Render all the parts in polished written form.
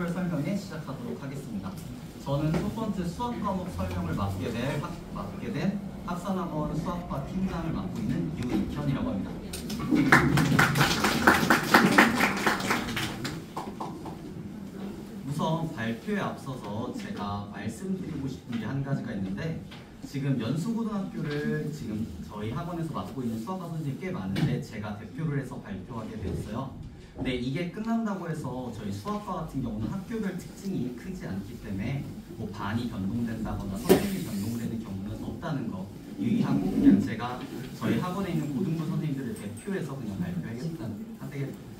학교별 설명에 시작하도록 하겠습니다. 저는 첫 번째 수학 과목 설명을 맡게 된 학산학원 수학과 팀장을 맡고 있는 유익현이라고 합니다. 우선 발표에 앞서서 제가 말씀드리고 싶은 게 한 가지가 있는데, 지금 연수고등학교를 지금 저희 학원에서 맡고 있는 수학과 선생님이 꽤 많은데 제가 대표를 해서 발표하게 되었어요. 근데 이게 끝난다고 해서 저희 수학과 같은 경우는 학교별 특징이 크지 않기 때문에 뭐 반이 변동된다거나 선생님이 변동되는 경우는 없다는 거 유의하고, 그냥 제가 저희 학원에 있는 고등부 선생님들을 대표해서 그냥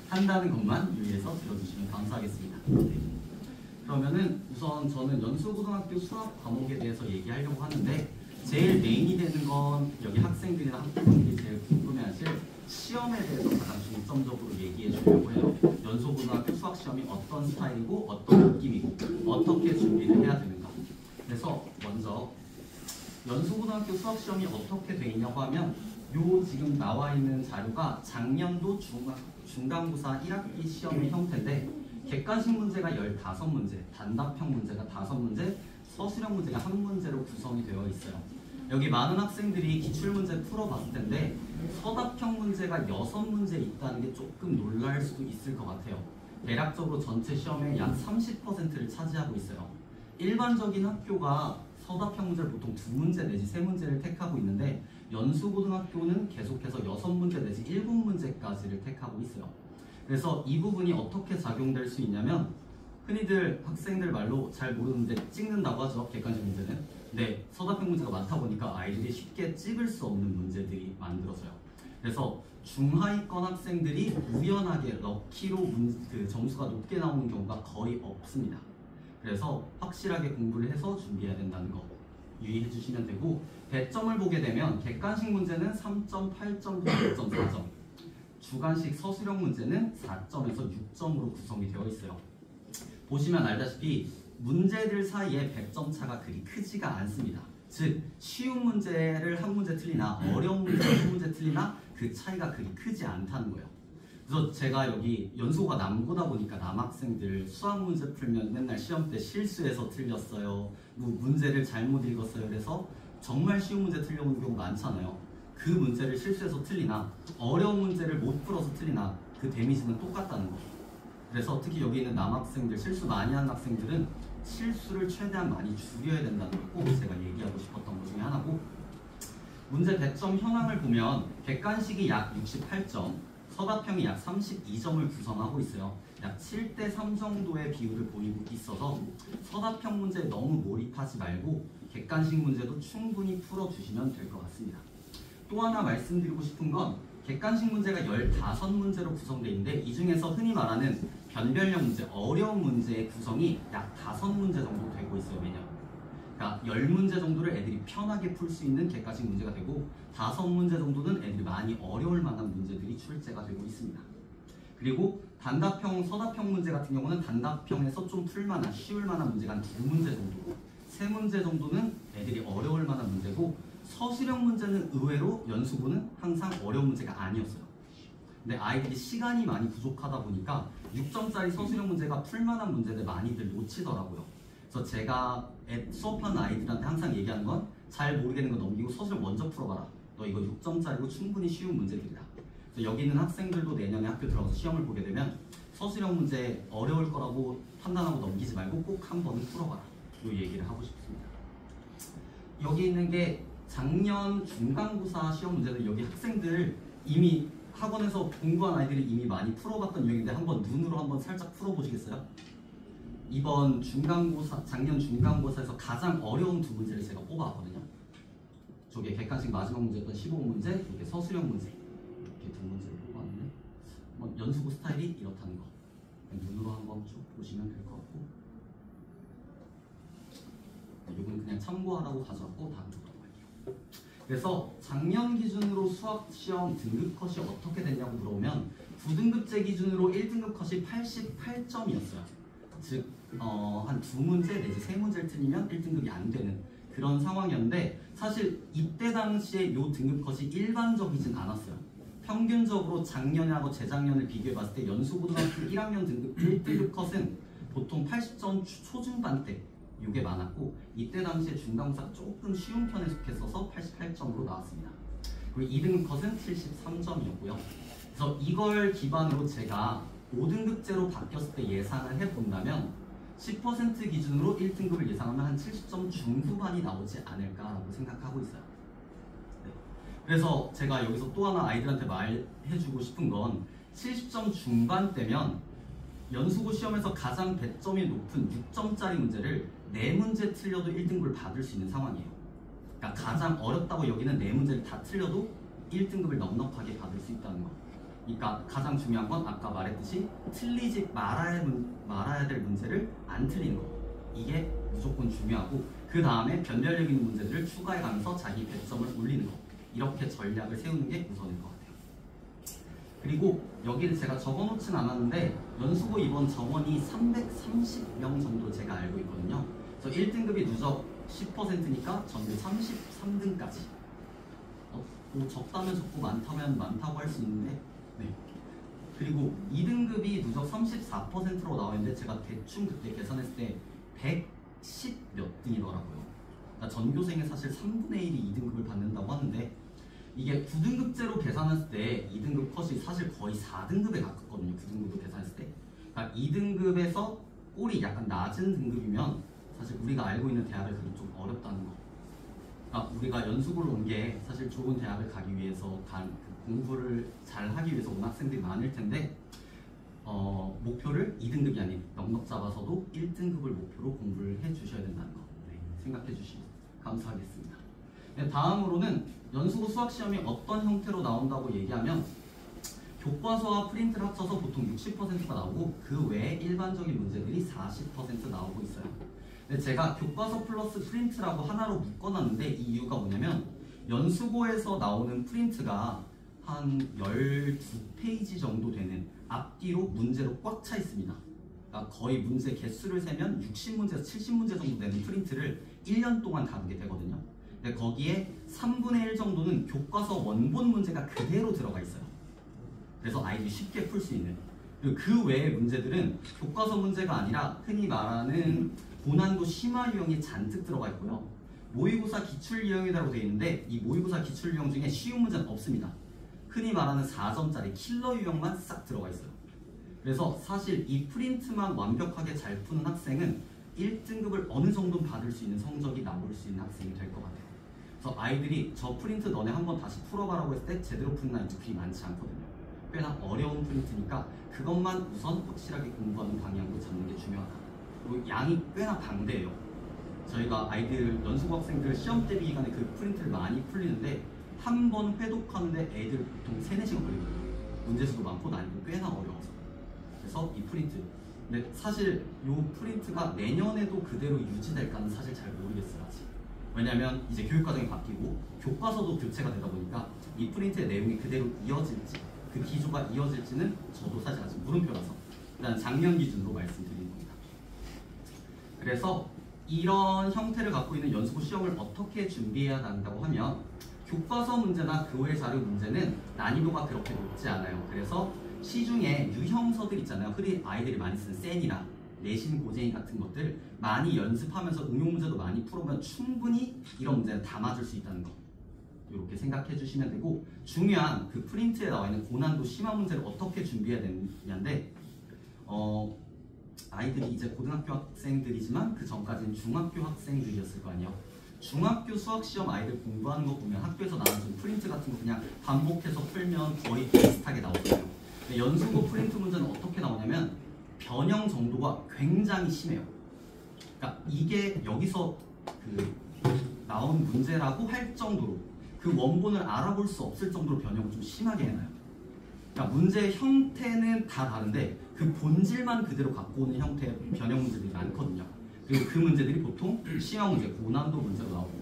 한다는 것만 유의해서 들어주시면 감사하겠습니다. 그러면은 우선 저는 연수고등학교 수학 과목에 대해서 얘기하려고 하는데, 제일 메인이 되는 건 여기 학생들이나 학부모님이 제일 궁금해하실 시험에 대해서 가장 중점적으로 얘기해 주려고 해요. 연수고등학교 수학 시험이 어떤 스타일이고 어떤 느낌이고 어떻게 준비를 해야 되는가. 그래서 먼저 연수고등학교 수학 시험이 어떻게 돼 있냐고 하면, 요 지금 나와 있는 자료가 작년도 중간고사 1학기 시험의 형태인데, 객관식 문제가 15문제, 단답형 문제가 5문제, 서술형 문제가 1문제로 구성이 되어 있어요. 여기 많은 학생들이 기출문제 풀어봤을 텐데 서답형 문제가 6문제 있다는 게 조금 놀랄 수도 있을 것 같아요. 대략적으로 전체 시험의 약 30%를 차지하고 있어요. 일반적인 학교가 서답형 문제를 보통 2문제 내지 3문제를 택하고 있는데, 연수고등학교는 계속해서 6문제 내지 7문제까지를 택하고 있어요. 그래서 이 부분이 어떻게 작용될 수 있냐면, 흔히들 학생들 말로 잘 모르는데 찍는다고 하죠. 객관식 문제는. 네, 서답형 문제가 많다 보니까 아이들이 쉽게 찍을 수 없는 문제들이 만들어져요. 그래서 중하위권 학생들이 우연하게 럭키로 점수가 높게 나오는 경우가 거의 없습니다. 그래서 확실하게 공부를 해서 준비해야 된다는 거 유의해 주시면 되고, 배점을 보게 되면 객관식 문제는 3.8점부터 6.4점, 주관식 서술형 문제는 4점에서 6점으로 구성이 되어 있어요. 보시면 알다시피 문제들 사이에 100점 차가 그리 크지가 않습니다. 즉 쉬운 문제를 한 문제 틀리나 어려운 문제를 한 문제 틀리나 그 차이가 그리 크지 않다는 거예요. 그래서 제가 여기 연수고가 남고다 보니까 남학생들 수학 문제 풀면 맨날 시험 때 실수해서 틀렸어요, 뭐 문제를 잘못 읽었어요, 그래서 정말 쉬운 문제 틀려오는 경우 많잖아요. 그 문제를 실수해서 틀리나 어려운 문제를 못 풀어서 틀리나 그 데미지는 똑같다는 거죠. 그래서 특히 여기 있는 남학생들, 실수 많이 하는 학생들은 실수를 최대한 많이 줄여야 된다는 걸 꼭 제가 얘기하고 싶었던 것 중에 하나고, 문제 배점 현황을 보면 객관식이 약 68점, 서답형이 약 32점을 구성하고 있어요. 약 7대3 정도의 비율을 보이고 있어서 서답형 문제에 너무 몰입하지 말고 객관식 문제도 충분히 풀어주시면 될 것 같습니다. 또 하나 말씀드리고 싶은 건, 객관식 문제가 15문제로 구성되어 있는데 이 중에서 흔히 말하는 변별력 문제, 어려운 문제의 구성이 약 5문제 정도 되고 있어요, 매년. 그러니까 10문제 정도를 애들이 편하게 풀 수 있는 객관식 문제가 되고, 5문제 정도는 애들이 많이 어려울 만한 문제들이 출제가 되고 있습니다. 그리고 단답형, 서답형 문제 같은 경우는 단답형에서 좀 풀만한, 쉬울 만한 문제가 한 2문제 정도, 3문제 정도는 애들이 어려울 만한 문제고, 서술형 문제는 의외로 연수고는 항상 어려운 문제가 아니었어요. 근데 아이들이 시간이 많이 부족하다 보니까 6점짜리 서술형 문제가 풀만한 문제들 많이들 놓치더라고요. 그래서 제가 수업하는 아이들한테 항상 얘기하는 건, 잘 모르겠는 거 넘기고 서술형 먼저 풀어봐라. 너 이거 6점짜리고 충분히 쉬운 문제들이다. 그래서 여기 있는 학생들도 내년에 학교 들어가서 시험을 보게 되면 서술형 문제 어려울 거라고 판단하고 넘기지 말고 꼭 한 번은 풀어봐라. 이 얘기를 하고 싶습니다. 여기 있는 게 작년 중간고사 시험 문제들, 여기 학생들 이미 학원에서 공부한 아이들이 이미 많이 풀어봤던 유형인데 한번 눈으로 한번 살짝 풀어보시겠어요? 이번 중간고사, 작년 중간고사에서 가장 어려운 2문제를 제가 뽑아왔거든요. 저게 객관식 마지막 문제였던 15문제, 이게 서술형 문제, 이렇게 2문제를 뽑았는데 연수고 스타일이 이렇다는 거 눈으로 한번 쭉 보시면 될 것 같고, 이건 그냥 참고하라고 가져왔고 다음 쪽으로 갈게요. 그래서 작년 기준으로 수학 시험 등급 컷이 어떻게 됐냐고 물어보면, 9등급제 기준으로 1등급 컷이 88점이었어요. 즉 한 2문제 내지 3문제를 틀리면 1등급이 안 되는 그런 상황이었는데, 사실 이때 당시에 이 등급 컷이 일반적이진 않았어요. 평균적으로 작년하고 재작년을 비교해봤을 때 연수고등학교 1학년 등급 1등급 컷은 보통 80점 초중반대 이게 많았고 이때 당시에 중간고사가 조금 쉬운 편에 속했어서 88점으로 나왔습니다. 그리고 2등급 컷은 73점이었고요. 그래서 이걸 기반으로 제가 5등급제로 바뀌었을 때 예상을 해본다면 10% 기준으로 1등급을 예상하면 한 70점 중후반이 나오지 않을까라고 생각하고 있어요. 네. 그래서 제가 여기서 또 하나 아이들한테 말해주고 싶은 건 70점 중반대면 연수고 시험에서 가장 배점이 높은 6점짜리 문제를 4문제 틀려도 1등급을 받을 수 있는 상황이에요. 그러니까 가장 어렵다고 여기는 4문제를 다 틀려도 1등급을 넉넉하게 받을 수 있다는 거. 그러니까 가장 중요한 건 아까 말했듯이 틀리지 말아야 될 문제를 안 틀리는 거. 이게 무조건 중요하고 그 다음에 변별력 있는 문제들을 추가해가면서 자기 배점을 올리는 거. 이렇게 전략을 세우는 게 우선일 것 같아요. 그리고 여기를 제가 적어놓진 않았는데 연수고 이번 정원이 330명 정도 제가 알고 있거든요. 그래서 1등급이 누적 10%니까 전교 33등까지. 뭐 적다면 적고 많다면 많다고 할 수 있는데 네. 그리고 2등급이 누적 34%로 나와 있는데 제가 대충 그때 계산했을 때 110 몇 등이더라고요. 그러니까 전교생의 사실 3분의 1이 2등급을 받는다고 하는데 이게 9등급제로 계산했을 때 2등급 컷이 사실 거의 4등급에 가깝거든요. 9등급으로 계산했을 때. 그러니까 2등급에서 꼴이 약간 낮은 등급이면 사실 우리가 알고 있는 대학을 가기 좀 어렵다는 거. 그러니까 우리가 연수고를 온 게 사실 좋은 대학을 가기 위해서 공부를 잘 하기 위해서 온 학생들이 많을 텐데 목표를 2등급이 아닌 넉넉 잡아서도 1등급을 목표로 공부를 해주셔야 된다는 거. 네, 생각해 주시면 감사하겠습니다. 네, 다음으로는 연수고 수학시험이 어떤 형태로 나온다고 얘기하면 교과서와 프린트를 합쳐서 보통 60%가 나오고 그 외에 일반적인 문제들이 40% 나오고 있어요. 근데 제가 교과서 플러스 프린트라고 하나로 묶어놨는데 이 이유가 뭐냐면 연수고에서 나오는 프린트가 한 12페이지 정도 되는 앞뒤로 문제로 꽉 차 있습니다. 그러니까 거의 문제 개수를 세면 60문제에서 70문제 정도 되는 프린트를 1년 동안 다루게 되거든요. 근데 거기에 3분의 1 정도는 교과서 원본 문제가 그대로 들어가 있어요. 그래서 아이들이 쉽게 풀 수 있는. 그리고 그 외의 문제들은 교과서 문제가 아니라 흔히 말하는 고난도 심화 유형이 잔뜩 들어가 있고요. 모의고사 기출 유형이라고 되어 있는데 이 모의고사 기출 유형 중에 쉬운 문제는 없습니다. 흔히 말하는 4점짜리 킬러 유형만 싹 들어가 있어요. 그래서 사실 이 프린트만 완벽하게 잘 푸는 학생은 1등급을 어느 정도 받을 수 있는 성적이 나올 수 있는 학생이 될 것 같아요. 그래서 아이들이 저 프린트 너네 한번 다시 풀어봐라고 했을 때 제대로 푸는 아이들 그리 많지 않거든요. 꽤나 어려운 프린트니까 그것만 우선 확실하게 공부하는 방향으로 잡는 게 중요하다. 그리고 양이 꽤나 방대해요. 저희가 아이들 연수고 학생들 시험 대비 기간에 그 프린트를 많이 풀리는데 한 번 회독하는데 애들 보통 3-4시간 걸리거든요. 문제수도 많고 난이도 꽤나 어려워서. 그래서 이 프린트. 근데 사실 이 프린트가 내년에도 그대로 유지될까는 사실 잘 모르겠어요. 아직. 왜냐면 이제 교육과정이 바뀌고 교과서도 교체가 되다 보니까 이 프린트의 내용이 그대로 이어질지 그 기조가 이어질지는 저도 사실 아직 물음표라서 일단 작년 기준으로 말씀드리는 겁니다. 그래서 이런 형태를 갖고 있는 연수고 시험을 어떻게 준비해야 한다고 하면 교과서 문제나 그 외 자료 문제는 난이도가 그렇게 높지 않아요. 그래서 시중에 유형서들 있잖아요. 흔히 아이들이 많이 쓰는 센이나 내신 고쟁이 같은 것들 많이 연습하면서 응용 문제도 많이 풀어보면 충분히 이런 문제는 다 맞을 수 있다는 거. 이렇게 생각해 주시면 되고 중요한 그 프린트에 나와 있는 고난도 심화 문제를 어떻게 준비해야 되느냐인데 아이들이 이제 고등학교 학생들이지만 그 전까지는 중학교 학생들이었을 거 아니에요. 중학교 수학시험 아이들 공부하는 거 보면 학교에서 나오는 프린트 같은 거 그냥 반복해서 풀면 거의 비슷하게 나오거든요. 연수고 프린트 문제는 어떻게 나오냐면 변형 정도가 굉장히 심해요. 그러니까 이게 여기서 그 나온 문제라고 할 정도로 그 원본을 알아볼 수 없을 정도로 변형을 좀 심하게 해놔요. 그러니까 문제의 형태는 다 다른데 그 본질만 그대로 갖고 오는 형태의 변형 문제들이 많거든요. 그리고 그 문제들이 보통 심화 문제, 고난도 문제로 나오고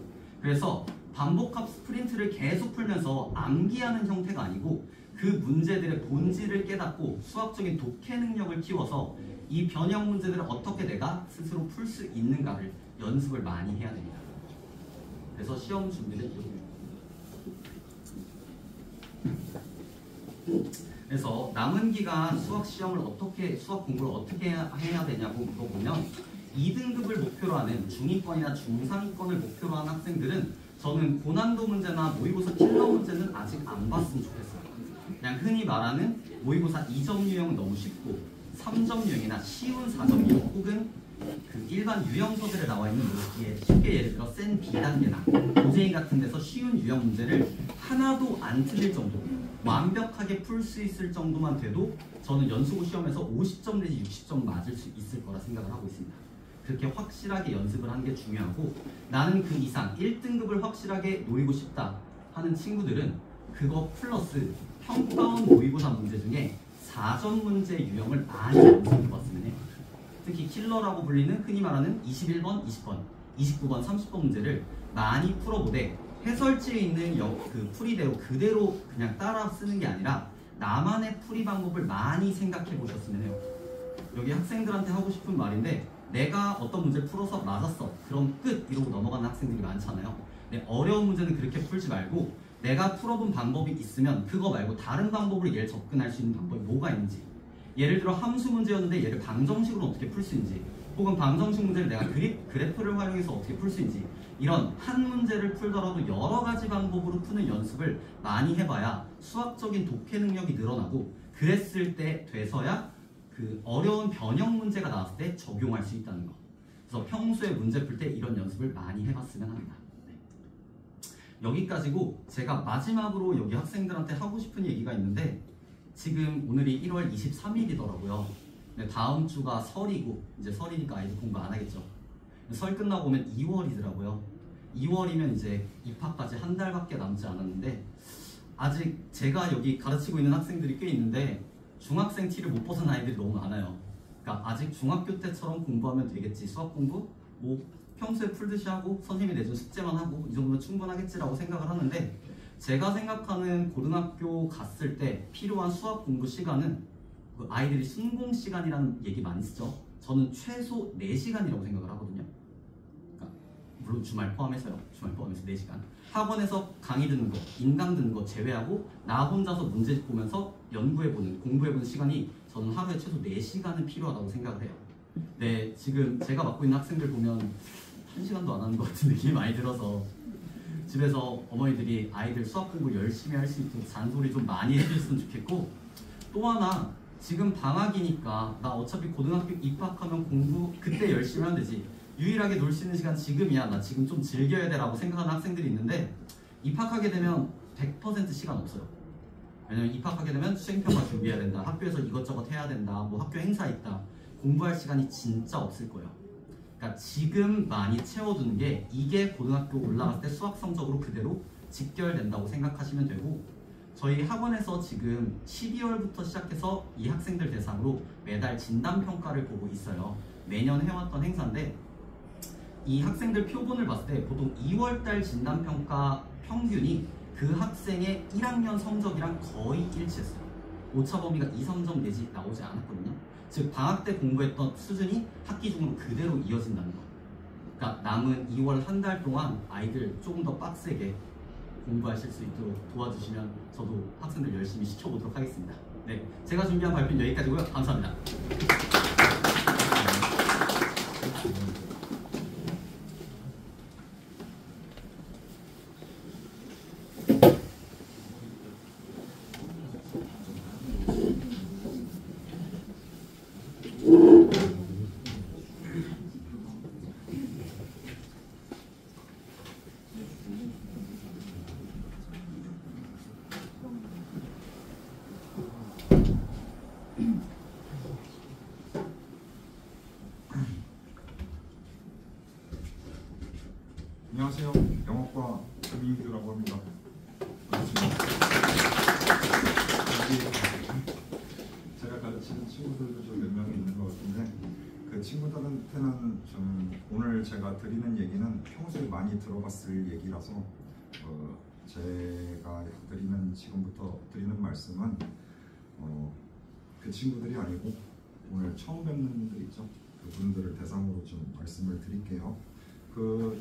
그래서 반복합 프린트를 계속 풀면서 암기하는 형태가 아니고 그 문제들의 본질을 깨닫고 수학적인 독해 능력을 키워서 이 변형 문제들을 어떻게 내가 스스로 풀 수 있는가를 연습을 많이 해야 됩니다. 그래서 시험 준비를 이렇게 그래서 남은 기간 수학 공부를 어떻게 해야 되냐고 물어보면 2등급을 목표로 하는 중위권이나 중상위권을 목표로 하는 학생들은 저는 고난도 문제나 모의고사 킬러 문제는 아직 안 봤으면 좋겠어요. 그냥 흔히 말하는 모의고사 2점 유형은 너무 쉽고 3점 유형이나 쉬운 4점 유형 혹은 그 일반 유형서들에 나와 있는 문제에 쉽게 예를 들어 센 B단계나 고재인 같은 데서 쉬운 유형 문제를 하나도 안 틀릴 정도, 완벽하게 풀 수 있을 정도만 돼도 저는 연수고 시험에서 50점 내지 60점 맞을 수 있을 거라 생각을 하고 있습니다. 그렇게 확실하게 연습을 하는 게 중요하고, 나는 그 이상 1등급을 확실하게 노리고 싶다 하는 친구들은 그거 플러스 평가원 모의고사 문제 중에 4점 문제 유형을 많이 연습해봤으면 해요. 특히 킬러라고 불리는 흔히 말하는 21번, 20번, 29번, 30번 문제를 많이 풀어보되 해설지에 있는 그 풀이대로 그대로 그냥 따라 쓰는 게 아니라 나만의 풀이 방법을 많이 생각해 보셨으면 해요. 여기 학생들한테 하고 싶은 말인데, 내가 어떤 문제를 풀어서 맞았어, 그럼 끝 이러고 넘어가는 학생들이 많잖아요. 근데 어려운 문제는 그렇게 풀지 말고 내가 풀어본 방법이 있으면 그거 말고 다른 방법으로 얘를 접근할 수 있는 방법이 뭐가 있는지, 예를 들어 함수 문제였는데 얘를 방정식으로 어떻게 풀 수 있는지, 혹은 방정식 문제를 내가 그래프를 활용해서 어떻게 풀 수 있는지, 이런 한 문제를 풀더라도 여러 가지 방법으로 푸는 연습을 많이 해봐야 수학적인 독해 능력이 늘어나고, 그랬을 때 돼서야 그 어려운 변형 문제가 나왔을 때 적용할 수 있다는 거. 그래서 평소에 문제 풀 때 이런 연습을 많이 해봤으면 합니다. 네. 여기까지고, 제가 마지막으로 여기 학생들한테 하고 싶은 얘기가 있는데, 지금 오늘이 1월 23일이더라고요. 다음 주가 설이고, 이제 설이니까 아이들 공부 안 하겠죠. 설 끝나고 오면 2월이더라고요. 2월이면 이제 입학까지 한 달밖에 남지 않았는데, 아직 제가 여기 가르치고 있는 학생들이 꽤 있는데 중학생 티를 못 벗은 아이들이 너무 많아요. 그러니까 아직 중학교 때처럼 공부하면 되겠지, 수학 공부 뭐 평소에 풀듯이 하고 선생님이 내준 숙제만 하고 이 정도면 충분하겠지라고 생각을 하는데, 제가 생각하는 고등학교 갔을 때 필요한 수학 공부 시간은 그 아이들이 순공 시간이라는 얘기 많이 쓰죠. 저는 최소 4시간이라고 생각을 하거든요. 그러니까 물론 주말 포함해서요. 주말 포함해서 4시간. 학원에서 강의 듣는 거, 인강 듣는 거 제외하고 나 혼자서 문제 보면서 연구해보는, 공부해보는 시간이 저는 하루에 최소 4시간은 필요하다고 생각을 해요. 네, 지금 제가 맡고 있는 학생들 보면 1시간도 안 하는 것 같은 느낌이 많이 들어서 집에서 어머니들이 아이들 수학 공부 열심히 할 수 있도록 잔소리 좀 많이 해주셨으면 좋겠고, 또 하나, 지금 방학이니까 나 어차피 고등학교 입학하면 공부 그때 열심히 하면 되지, 유일하게 놀 수 있는 시간 지금이야, 나 지금 좀 즐겨야 돼 라고 생각하는 학생들이 있는데, 입학하게 되면 100% 시간 없어요. 왜냐면 입학하게 되면 수행평가 준비해야 된다, 학교에서 이것저것 해야 된다, 뭐 학교 행사 있다, 공부할 시간이 진짜 없을 거예요. 그러니까 지금 많이 채워두는 게 이게 고등학교 올라갔을 때 수학 성적으로 그대로 직결된다고 생각하시면 되고, 저희 학원에서 지금 12월부터 시작해서 이 학생들 대상으로 매달 진단평가를 보고 있어요. 매년 해왔던 행사인데, 이 학생들 표본을 봤을 때 보통 2월달 진단평가 평균이 그 학생의 1학년 성적이랑 거의 일치했어요. 오차 범위가 2, 3점 내지 나오지 않았거든요. 즉 방학 때 공부했던 수준이 학기 중으로 그대로 이어진다는 거. 그러니까 남은 2월 한 달 동안 아이들 조금 더 빡세게 공부하실 수 있도록 도와주시면 저도 학생들 열심히 시켜보도록 하겠습니다. 네, 제가 준비한 발표는 여기까지고요. 감사합니다. 안녕하세요. 영어과 김민규라고 합니다. 반갑습니다. 제가 가르치는 친구들도 좀 몇 명이 있는 것 같은데, 그 친구들한테는 좀 오늘 제가 드리는 얘기는 평소에 많이 들어봤을 얘기라서 제가 지금부터 드리는 말씀은 그 친구들이 아니고 오늘 처음 뵙는 분들 있죠. 그분들을 대상으로 좀 말씀을 드릴게요.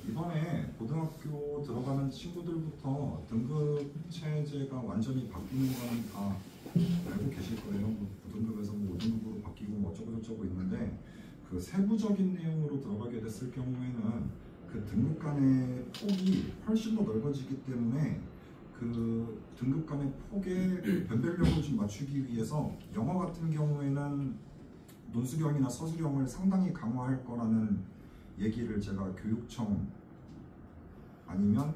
이번에 고등학교 들어가는 친구들부터 등급 체제가 완전히 바뀌는 건 다 알고 계실 거예요. 뭐 9등급에서 뭐 5등급으로 바뀌고 뭐 어쩌고저쩌고 있는데 그 세부적인 내용으로 들어가게 됐을 경우에는 그 등급 간의 폭이 훨씬 더 넓어지기 때문에 그 등급 간의 폭의 변별력을 좀 맞추기 위해서 영어 같은 경우에는 논술형이나 서술형을 상당히 강화할 거라는 얘기를 제가 교육청 아니면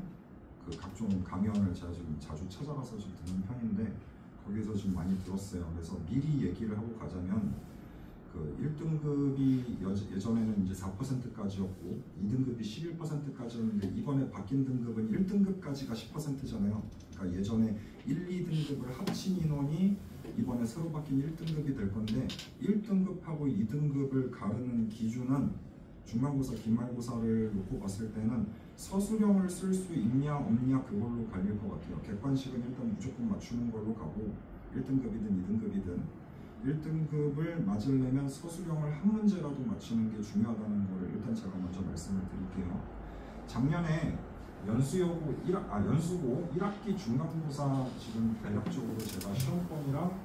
그 각종 강연을 제가 좀 자주 찾아가서 좀 듣는 편인데 거기서 좀 많이 들었어요. 그래서 미리 얘기를 하고 가자면 그 1등급이 예전에는 이제 4%까지였고 2등급이 11%까지였는데 이번에 바뀐 등급은 1등급까지가 10%잖아요. 그러니까 예전에 1, 2등급을 합친 인원이 이번에 새로 바뀐 1등급이 될 건데 1등급하고 2등급을 가르는 기준은 중간고사, 기말고사를 놓고 봤을 때는 서술형을 쓸 수 있냐 없냐 그걸로 갈릴 것 같아요. 객관식은 일단 무조건 맞추는 걸로 가고 1등급이든 2등급이든 1등급을 맞으려면 서술형을 한 문제라도 맞추는 게 중요하다는 거를 일단 제가 먼저 말씀을 드릴게요. 작년에 연수고 1학기 중간고사 지금 대략적으로 제가 시험범위랑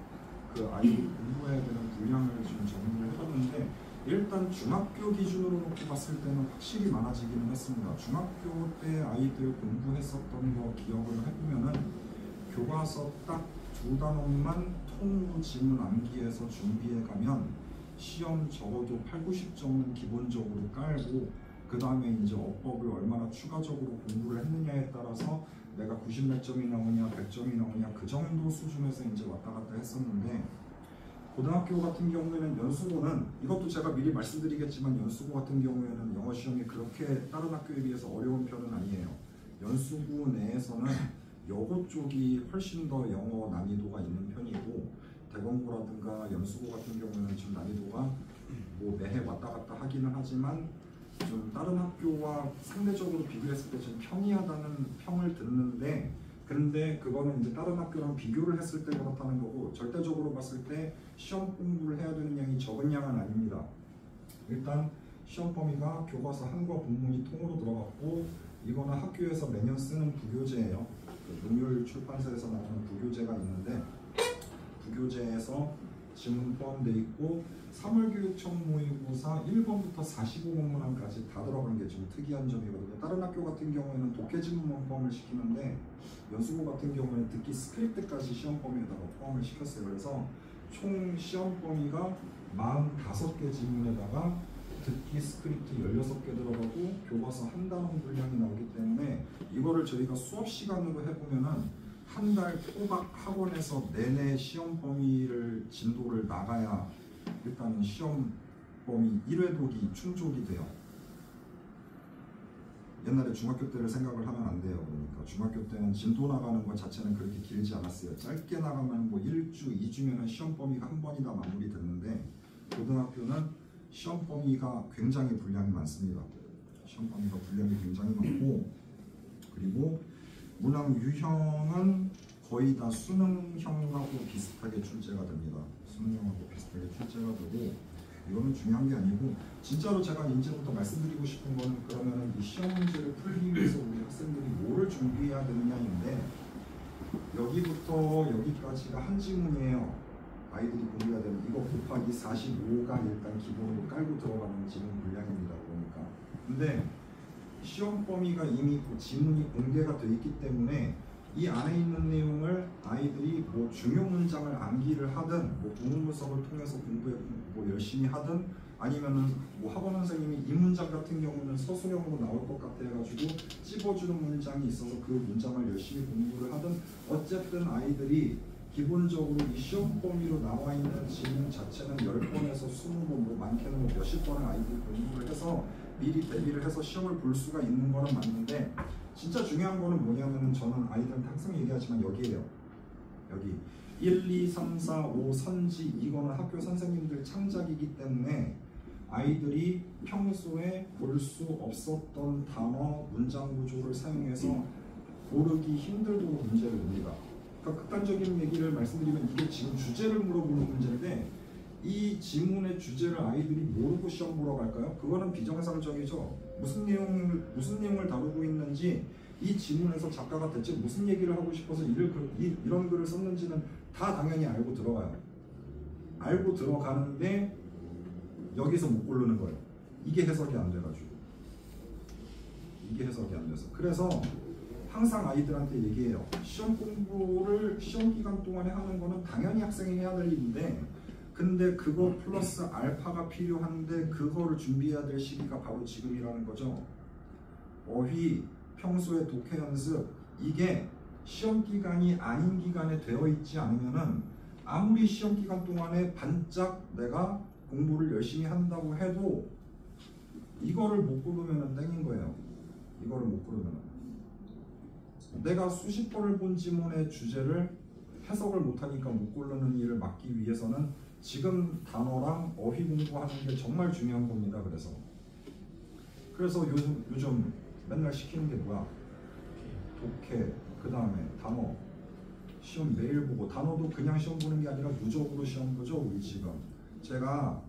그 아이들이 공부해야 되는 분량을 지금 정리를 해봤는데 일단 중학교 기준으로 놓고 봤을 때는 확실히 많아지기는 했습니다. 중학교 때 아이들 공부했었던 거 기억을 해보면은 교과서 딱 2단원만 통으로 지문 암기해서 준비해 가면 시험 적어도 8, 90점은 기본적으로 깔고 그 다음에 이제 어법을 얼마나 추가적으로 공부를 했느냐에 따라서 내가 90몇 점이 나오냐 100점이 나오냐 그 정도 수준에서 이제 왔다 갔다 했었는데 고등학교 같은 경우에는 연수고는 이것도 제가 미리 말씀드리겠지만 연수고 같은 경우에는 영어 시험이 그렇게 다른 학교에 비해서 어려운 편은 아니에요. 연수고 내에서는 여고 쪽이 훨씬 더 영어 난이도가 있는 편이고 대검고라든가 연수고 같은 경우는 좀 난이도가 뭐 매해 왔다 갔다 하기는 하지만 좀 다른 학교와 상대적으로 비교했을 때 좀 평이하다는 평을 듣는데 그런데 그거는 이제 다른 학교랑 비교를 했을 때 그렇다는 거고 절대적으로 봤을 때 시험 공부를 해야 되는 양이 적은 양은 아닙니다. 일단 시험 범위가 교과서 한과 본문이 통으로 들어갔고 이거는 학교에서 매년 쓰는 부교재예요. 그 농율 출판사에서 나오는 부교재가 있는데 부교재에서 지문 포함되어 있고 3월 교육청 모의고사 1번부터 45문항까지 다 들어간 게 좀 특이한 점이거든요. 다른 학교 같은 경우에는 독해지문만 포함을 시키는데 연수고 같은 경우에는 듣기 스크립트까지 시험 범위에다가 포함을 시켰어요. 그래서 총 시험 범위가 45개 지문에다가 듣기 스크립트 16개 들어가고 교과서 한 단원 분량이 나오기 때문에 이거를 저희가 수업 시간으로 해보면은 한 달 꼬박 학원에서 내내 시험 범위를 진도를 나가야 일단은 시험 범위 1회독이 충족이 돼요. 옛날에 중학교 때를 생각을 하면 안 돼요. 그러니까 중학교 때는 진도 나가는 것 자체는 그렇게 길지 않았어요. 짧게 나가면 뭐 1주, 2주면은 시험 범위가 한 번이 다 마무리됐는데 고등학교는 시험 범위가 굉장히 분량이 많습니다. 시험 범위가 분량이 굉장히 많고 그리고 문항 유형은 거의 다 수능형하고 비슷하게 출제가 됩니다. 수능형하고 비슷하게 출제가 되고 이거는 중요한 게 아니고 진짜로 제가 이제부터 말씀드리고 싶은 거는 그러면은 이 시험 문제를 풀기 위해서 우리 학생들이 뭐를 준비해야 되느냐인데 여기부터 여기까지가 한 지문이에요. 아이들이 공부해야 되는 이거 곱하기 45가 일단 기본으로 깔고 들어가는 지문 분량입니다. 그러니까 근데 시험 범위가 이미 그 지문이 공개가 되어 있기 때문에 이 안에 있는 내용을 아이들이 뭐 중요 문장을 암기를 하든 뭐 부문 분석을 통해서 공부에 뭐 열심히 하든 아니면은 뭐 학원 선생님이 이 문장 같은 경우는 서술형으로 나올 것 같아 가지고 찝어주는 문장이 있어서 그 문장을 열심히 공부를 하든 어쨌든 아이들이 기본적으로 이 시험 범위로 나와 있는 지문 자체는 10번에서 20번 뭐 많게는 뭐 몇십 번을 아이들이 공부를 해서 미리 대비를 해서 시험을 볼 수가 있는 거는 맞는데 진짜 중요한 거는 뭐냐면은 저는 아이들한테 항상 얘기하지만 여기에요. 여기 1, 2, 3, 4, 5 선지 이거는 학교 선생님들 창작이기 때문에 아이들이 평소에 볼 수 없었던 단어, 문장 구조를 사용해서 고르기 힘들도록 문제를 냅니다. 그러니까 극단적인 얘기를 말씀드리면 이게 지금 주제를 물어보는 문제인데 이 지문의 주제를 아이들이 모르고 시험 보러 갈까요? 그거는 비정상적이죠. 무슨 내용을 다루고 있는지 이 지문에서 작가가 대체 무슨 얘기를 하고 싶어서 이런 글을 썼는지는 다 당연히 알고 들어가요. 알고 들어가는데 여기서 못 고르는 거예요. 이게 해석이 안 돼가지고. 이게 해석이 안 돼서. 그래서 항상 아이들한테 얘기해요. 시험 공부를 시험 기간 동안에 하는 거는 당연히 학생이 해야 될 일인데, 근데 그거 플러스 알파가 필요한데 그거를 준비해야 될 시기가 바로 지금이라는 거죠. 어휘, 평소에 독해 연습, 이게 시험 기간이 아닌 기간에 되어 있지 않으면은 아무리 시험 기간 동안에 반짝 내가 공부를 열심히 한다고 해도 이거를 못 고르면은 땡인 거예요. 이거를 못 고르면은. 내가 수십 번을 본 지문의 주제를 해석을 못하니까 못 고르는 일을 막기 위해서는 지금 단어랑 어휘 공부하는 게 정말 중요한 겁니다. 그래서 요즘 맨날 시키는 게 뭐야? 독해, 그 다음에 단어, 시험 매일 보고. 단어도 그냥 시험 보는 게 아니라 누적으로 시험 보죠. 우리 지금 제가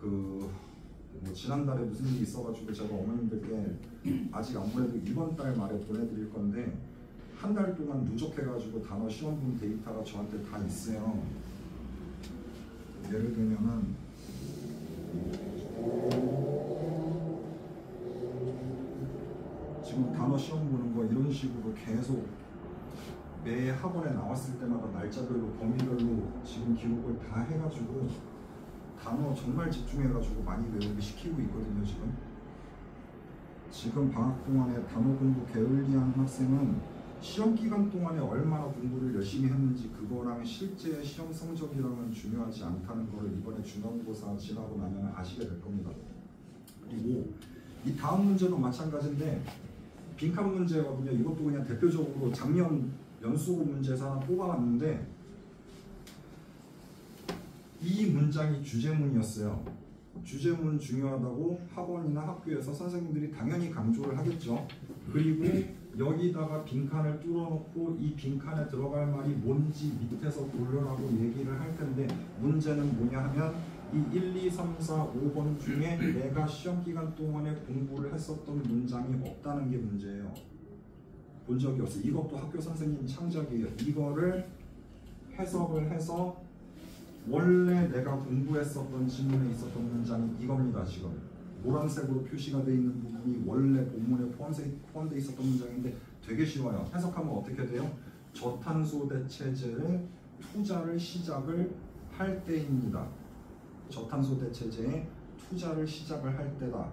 뭐 지난달에 무슨 일이 있어가지고 제가 어머님들께 아직 안 보내도 이번 달 말에 보내드릴 건데, 한 달 동안 누적해가지고 단어 시험 본 데이터가 저한테 다 있어요. 예를 들면은 지금 단어 시험 보는 거 이런 식으로 계속 매 학원에 나왔을 때마다 날짜별로 범위별로 지금 기록을 다 해가지고 단어 정말 집중해가지고 많이 외우게 시키고 있거든요. 지금 방학 동안에 단어 공부 게을리하는 학생은 시험 기간 동안에 얼마나 공부를 열심히 했는지 그거랑 실제 시험 성적이랑은 중요하지 않다는 걸 이번에 중간고사 지나고 나면 아시게 될 겁니다. 그리고 이 다음 문제도 마찬가지인데 빈칸 문제거든요. 이것도 그냥 대표적으로 작년 연수고 문제에서 하나 뽑아왔는데, 이 문장이 주제문이었어요. 주제문 중요하다고 학원이나 학교에서 선생님들이 당연히 강조를 하겠죠. 그리고 여기다가 빈칸을 뚫어놓고 이 빈칸에 들어갈 말이 뭔지 밑에서 고르라고 얘기를 할 텐데, 문제는 뭐냐 하면 이 1, 2, 3, 4, 5번 중에 내가 시험 기간 동안에 공부를 했었던 문장이 없다는 게 문제예요. 본 적이 없어요. 이것도 학교 선생님 창작이에요. 이거를 해석을 해서 원래 내가 공부했었던 지문에 있었던 문장이 이겁니다. 지금 노란색으로 표시가 되어 있는 부분이 원래 본문에 포함되어 있었던 문장인데 되게 쉬워요. 해석하면 어떻게 돼요? 저탄소 대체제에 투자를 시작을 할 때입니다. 저탄소 대체제에 투자를 시작을 할 때다.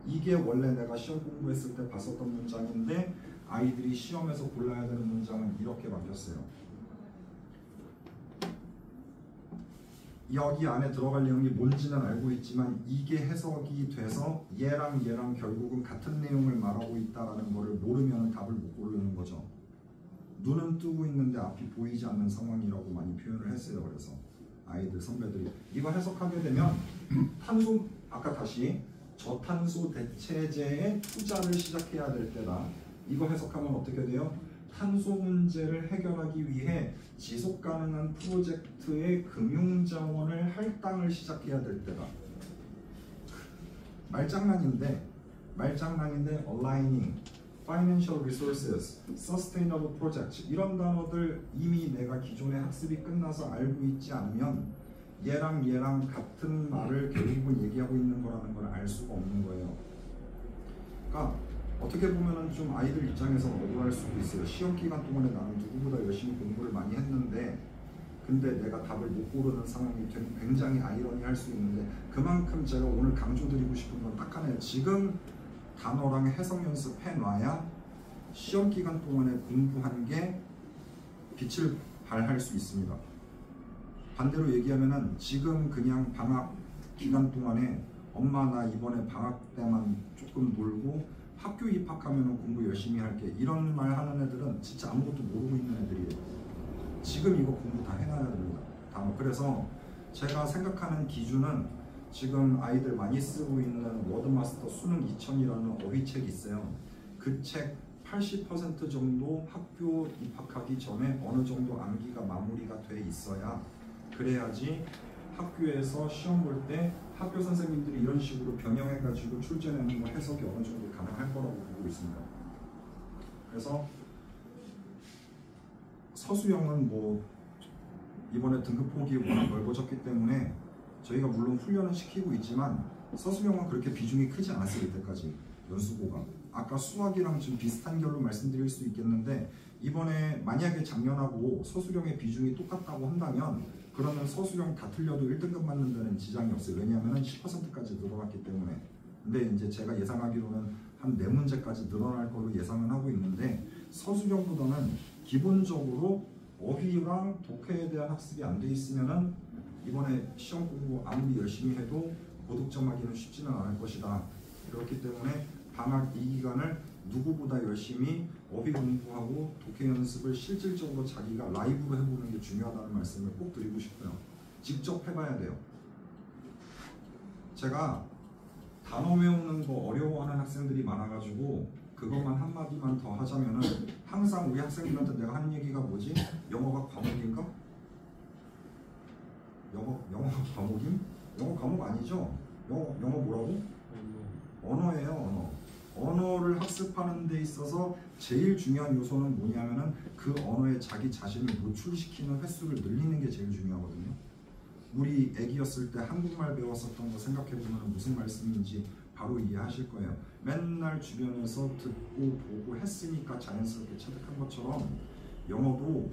이게 원래 내가 시험 공부했을 때 봤었던 문장인데 아이들이 시험에서 골라야 되는 문장은 이렇게 바뀌었어요. 여기 안에 들어갈 내용이 뭔지는 알고 있지만 이게 해석이 돼서 얘랑 결국은 같은 내용을 말하고 있다는 것을 모르면 답을 못 고르는 거죠. 눈은 뜨고 있는데 앞이 보이지 않는 상황이라고 많이 표현을 했어요. 그래서 아이들, 선배들이 이거 해석하게 되면 탄소, 아까 다시 저탄소 대체제에 투자를 시작해야 될 때다. 이거 해석하면 어떻게 돼요? 탄소 문제를 해결하기 위해 지속가능한 프로젝트의 금융자원을 할당을 시작해야 될 때다. 말장난인데 aligning, financial resources, sustainable projects 이런 단어들 이미 내가 기존에 학습이 끝나서 알고 있지 않으면 얘랑 같은 말을 결국은 얘기하고 있는 거라는 걸 알 수가 없는 거예요. 그러니까 어떻게 보면은 좀 아이들 입장에서 억울할 수도 있어요. 시험 기간 동안에 나는 누구보다 열심히 공부를 많이 했는데 근데 내가 답을 못 고르는 상황이 굉장히 아이러니할 수 있는데, 그만큼 제가 오늘 강조드리고 싶은 건 딱 하나예요. 지금 단어랑 해석 연습해놔야 시험 기간 동안에 공부한 게 빛을 발할 수 있습니다. 반대로 얘기하면은 지금 그냥 방학 기간 동안에 엄마 나 이번에 방학 때만 조금 놀고 학교 입학하면 공부 열심히 할게 이런 말 하는 애들은 진짜 아무것도 모르고 있는 애들이에요. 지금 이거 공부 다 해놔야 됩니다. 그래서 제가 생각하는 기준은 지금 아이들 많이 쓰고 있는 워드마스터 수능 2000이라는 어휘책이 있어요. 그 책 80% 정도 학교 입학하기 전에 어느 정도 암기가 마무리가 돼 있어야, 그래야지 학교에서 시험 볼 때 학교 선생님들이 이런 식으로 변형해가지고 출제내는 거 해석이 어느 정도 가능할 거라고 보고 있습니다. 그래서 서수영은 뭐 이번에 등급폭이 워낙 넓어졌기 때문에 저희가 물론 훈련은 시키고 있지만 서수영은 그렇게 비중이 크지 않았어요. 이때까지 연수고가. 아까 수학이랑 좀 비슷한 결로 말씀드릴 수 있겠는데 이번에 만약에 작년하고 서수령의 비중이 똑같다고 한다면 그러면 서수령 다 틀려도 1등급 맞는 데는 지장이 없어요. 왜냐하면 10%까지 늘어났기 때문에. 근데 이제 제가 예상하기로는 한 4문제까지 늘어날 거로 예상은 하고 있는데 서수령보다는 기본적으로 어휘랑 독해에 대한 학습이 안 돼 있으면은 이번에 시험 공부 아무리 열심히 해도 고득점하기는 쉽지는 않을 것이다. 그렇기 때문에 방학 이 기간을 누구보다 열심히 어휘 공부하고 독해 연습을 실질적으로 자기가 라이브로 해보는 게 중요하다는 말씀을 꼭 드리고 싶어요. 직접 해봐야 돼요. 제가 단어 외우는 거 어려워하는 학생들이 많아가지고 그것만 한마디만 더 하자면은 항상 우리 학생들한테 내가 하는 얘기가 뭐지? 영어가 과목인가? 영어가 과목임? 영어 과목 아니죠? 영어 뭐라고? 언어예요. 언어를 학습하는 데 있어서 제일 중요한 요소는 뭐냐면은 그 언어에 자기 자신을 노출시키는 횟수를 늘리는 게 제일 중요하거든요. 우리 애기였을 때 한국말 배웠었던 거 생각해보면 무슨 말씀인지 바로 이해하실 거예요. 맨날 주변에서 듣고 보고 했으니까 자연스럽게 체득한 것처럼 영어도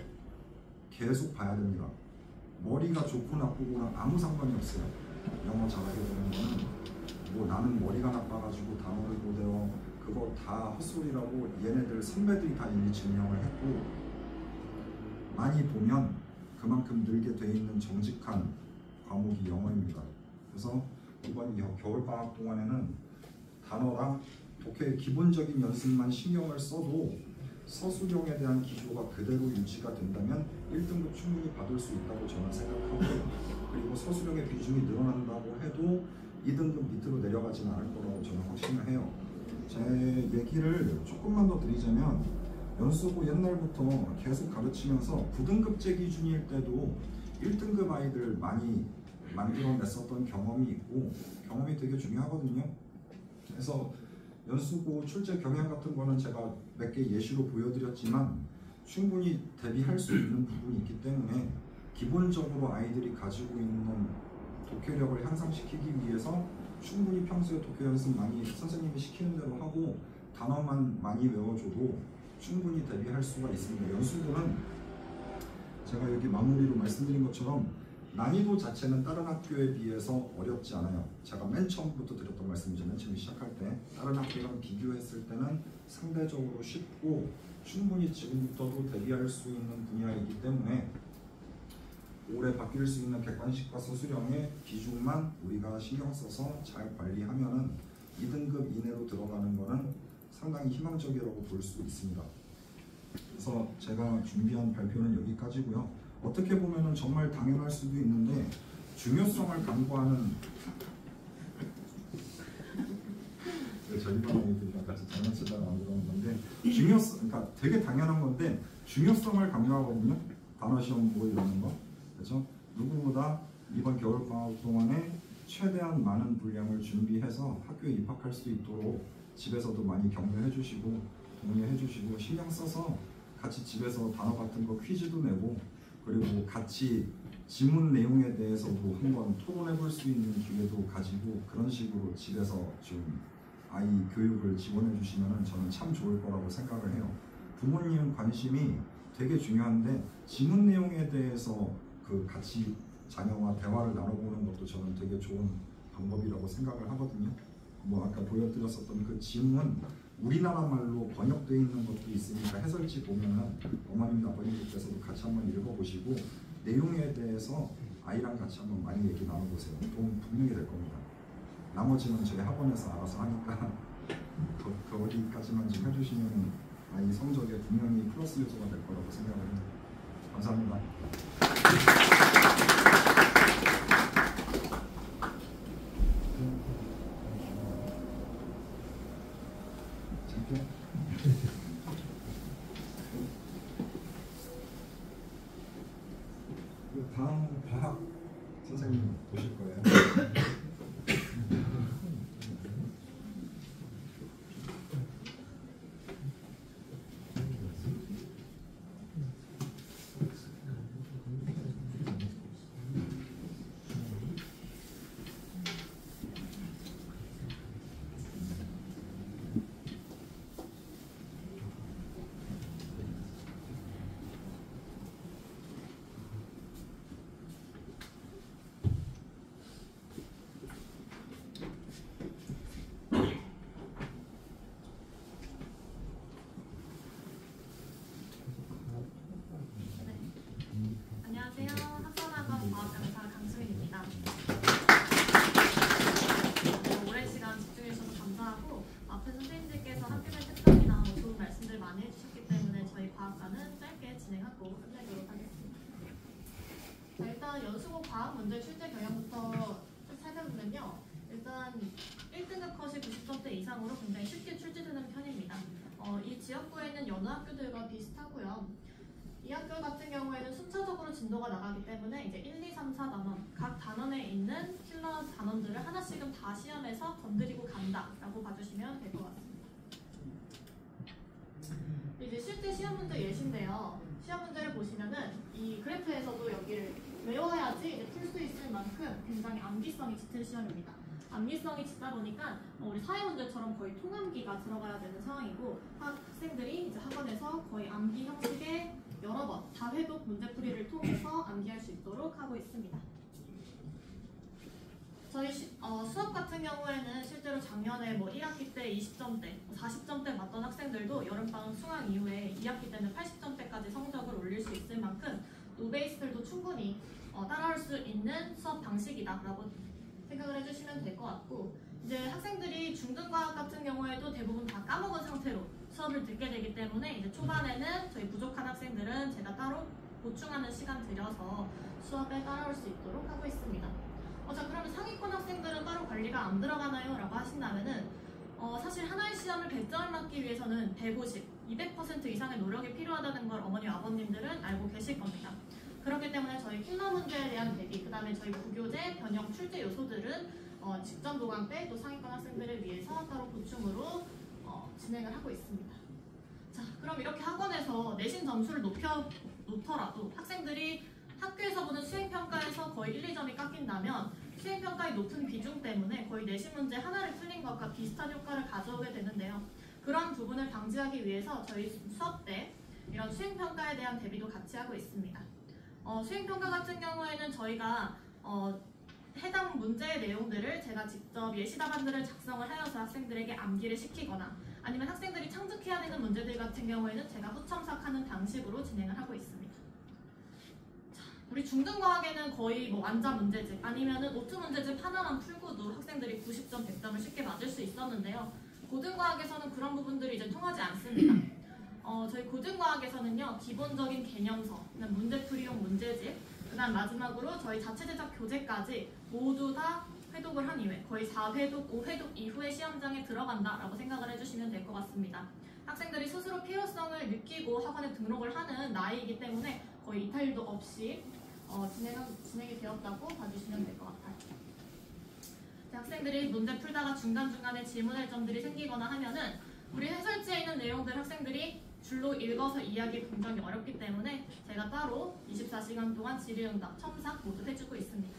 계속 봐야 됩니다. 머리가 좋고 나쁘고랑 아무 상관이 없어요. 영어 잘하게 되는 거는 뭐 나는 머리가 나빠가지고 단어를 못 외워 그거 다 헛소리라고 얘네들 선배들이 다 이미 증명을 했고 많이 보면 그만큼 늘게 돼 있는 정직한 과목이 영어입니다. 그래서 이번 겨울방학 동안에는 단어랑 독해의 기본적인 연습만 신경을 써도 서술형에 대한 기조가 그대로 유지가 된다면 1등급 충분히 받을 수 있다고 저는 생각하고 그리고 서술형의 비중이 늘어난다고 해도 2등급 밑으로 내려가지는 않을 거라고 저는 확신을 해요. 제 얘기를 조금만 더 드리자면 연수고 옛날부터 계속 가르치면서 9등급제 기준일 때도 1등급 아이들 많이 만들어냈었던 경험이 있고 경험이 되게 중요하거든요. 그래서 연수고 출제 경향 같은 거는 제가 몇 개 예시로 보여드렸지만 충분히 대비할 수 있는 부분이 있기 때문에 기본적으로 아이들이 가지고 있는 독해력을 향상시키기 위해서 충분히 평소에 독해 연습 많이 선생님이 시키는 대로 하고 단어만 많이 외워줘도 충분히 대비할 수가 있습니다. 연수고는 제가 여기 마무리로 말씀드린 것처럼 난이도 자체는 다른 학교에 비해서 어렵지 않아요. 제가 맨 처음부터 드렸던 말씀이죠. 맨 처음 시작할 때 다른 학교랑 비교했을 때는 상대적으로 쉽고 충분히 지금부터도 대비할 수 있는 분야이기 때문에 올해 바뀔 수 있는 객관식과 서술형의 비중만 우리가 신경 써서 잘 관리하면은 2등급 이내로 들어가는 거는 상당히 희망적이라고 볼 수 있습니다. 그래서 제가 준비한 발표는 여기까지고요. 어떻게 보면은 정말 당연할 수도 있는데 중요성을 강조하는 저희 반 아이들이랑 같이 장난치다가 만들어온 건데 그러니까 되게 당연한 건데 중요성을 강조하거든요. 단어 시험 뭐 이러는 거. 그렇죠? 누구보다 이번 겨울방학 동안에 최대한 많은 분량을 준비해서 학교에 입학할 수 있도록 집에서도 많이 격려해 주시고 동의해 주시고 신경 써서 같이 집에서 단어 같은 거 퀴즈도 내고 그리고 같이 지문 내용에 대해서도 한번 토론해 볼 수 있는 기회도 가지고 그런 식으로 집에서 좀 아이 교육을 지원해 주시면 저는 참 좋을 거라고 생각을 해요. 부모님 관심이 되게 중요한데 지문 내용에 대해서 그 같이 자녀와 대화를 나눠보는 것도 저는 되게 좋은 방법이라고 생각을 하거든요. 뭐 아까 보여드렸었던 그 지문 우리나라 말로 번역되어 있는 것도 있으니까 해설지 보면은 어머님 아버님께서도 같이 한번 읽어보시고 내용에 대해서 아이랑 같이 한번 많이 얘기 나눠보세요. 도움 분명히 될 겁니다. 나머지는 저희 학원에서 알아서 하니까 거기까지만 좀 해주시면 아이 성적에 분명히 플러스 요소가 될 거라고 생각을 합니다. 감사합니다. 다음 과학 선생님 보실 거예요. 이상으로 굉장히 쉽게 출제되는 편입니다. 이 지역구에 있는 여느 학교들과 비슷하고요. 이 학교 같은 경우에는 순차적으로 진도가 나가기 때문에 이제 1, 2, 3, 4단원 각 단원에 있는 킬러 단원들을 하나씩은 다 시험에서 건드리고 간다라고 봐주시면 될 것 같습니다. 이제 실제 시험 문제 예시인데요. 시험 문제를 보시면은 이 그래프에서도 여기를 외워야지 이제 풀 수 있을 만큼 굉장히 암기성이 짙은 시험입니다. 암기성이 짙다 보니까 우리 사회 문제처럼 거의 통암기가 들어가야 되는 상황이고 학생들이 이제 학원에서 거의 암기 형식의 여러 번 다회독 문제풀이를 통해서 암기할 수 있도록 하고 있습니다. 저희 수업 같은 경우에는 실제로 작년에 뭐 1학기 때 20점대, 40점대 맞던 학생들도 여름방학 수강 이후에 2학기 때는 80점대까지 성적을 올릴 수 있을 만큼 노베이스들도 충분히 따라올 수 있는 수업 방식이다라고 생각을 해주시면 될 것 같고, 이제 학생들이 중등과학 같은 경우에도 대부분 다 까먹은 상태로 수업을 듣게 되기 때문에 이제 초반에는 저희 부족한 학생들은 제가 따로 보충하는 시간 들여서 수업에 따라올 수 있도록 하고 있습니다. 자, 그러면 상위권 학생들은 따로 관리가 안 들어가나요? 라고 하신다면은 사실 하나의 시험을 100점을 맞기 위해서는 150, 200% 이상의 노력이 필요하다는 걸 어머니 아버님들은 알고 계실 겁니다. 그렇기 때문에 저희 킬러 문제에 대한 대비, 그 다음에 저희 부교재, 변형, 출제 요소들은 직전 보강 때 또 상위권 학생들을 위해서 따로 보충으로 진행을 하고 있습니다. 자, 그럼 이렇게 학원에서 내신 점수를 놓더라도 학생들이 학교에서 보는 수행평가에서 거의 1, 2점이 깎인다면 수행평가의 높은 비중 때문에 거의 내신 문제 하나를 풀린 것과 비슷한 효과를 가져오게 되는데요. 그런 부분을 방지하기 위해서 저희 수업 때 이런 수행평가에 대한 대비도 같이 하고 있습니다. 수행평가 같은 경우에는 저희가 해당 문제의 내용들을 제가 직접 예시 답안들을 작성을 하여서 학생들에게 암기를 시키거나 아니면 학생들이 창작해야 되는 문제들 같은 경우에는 제가 후첨삭하는 방식으로 진행을 하고 있습니다. 자, 우리 중등과학에는 거의 뭐 완자 문제집 아니면은 오투 문제집 하나만 풀고도 학생들이 90점, 100점을 쉽게 맞을 수 있었는데요. 고등과학에서는 그런 부분들이 이제 통하지 않습니다. 저희 고등과학에서는요, 기본적인 개념서, 문제풀이용 문제집, 그 다음 마지막으로 저희 자체 제작 교재까지 모두 다 회독을 한 이후에 거의 4회독, 5회독 이후에 시험장에 들어간다라고 생각을 해주시면 될 것 같습니다. 학생들이 스스로 필요성을 느끼고 학원에 등록을 하는 나이이기 때문에 거의 이탈도 없이 진행이 되었다고 봐주시면 될 것 같아요. 학생들이 문제 풀다가 중간중간에 질문할 점들이 생기거나 하면은 우리 해설지에 있는 내용들 학생들이 줄로 읽어서 이해하기 굉장히 어렵기 때문에 제가 따로 24시간 동안 질의응답, 첨삭 모두 해주고 있습니다.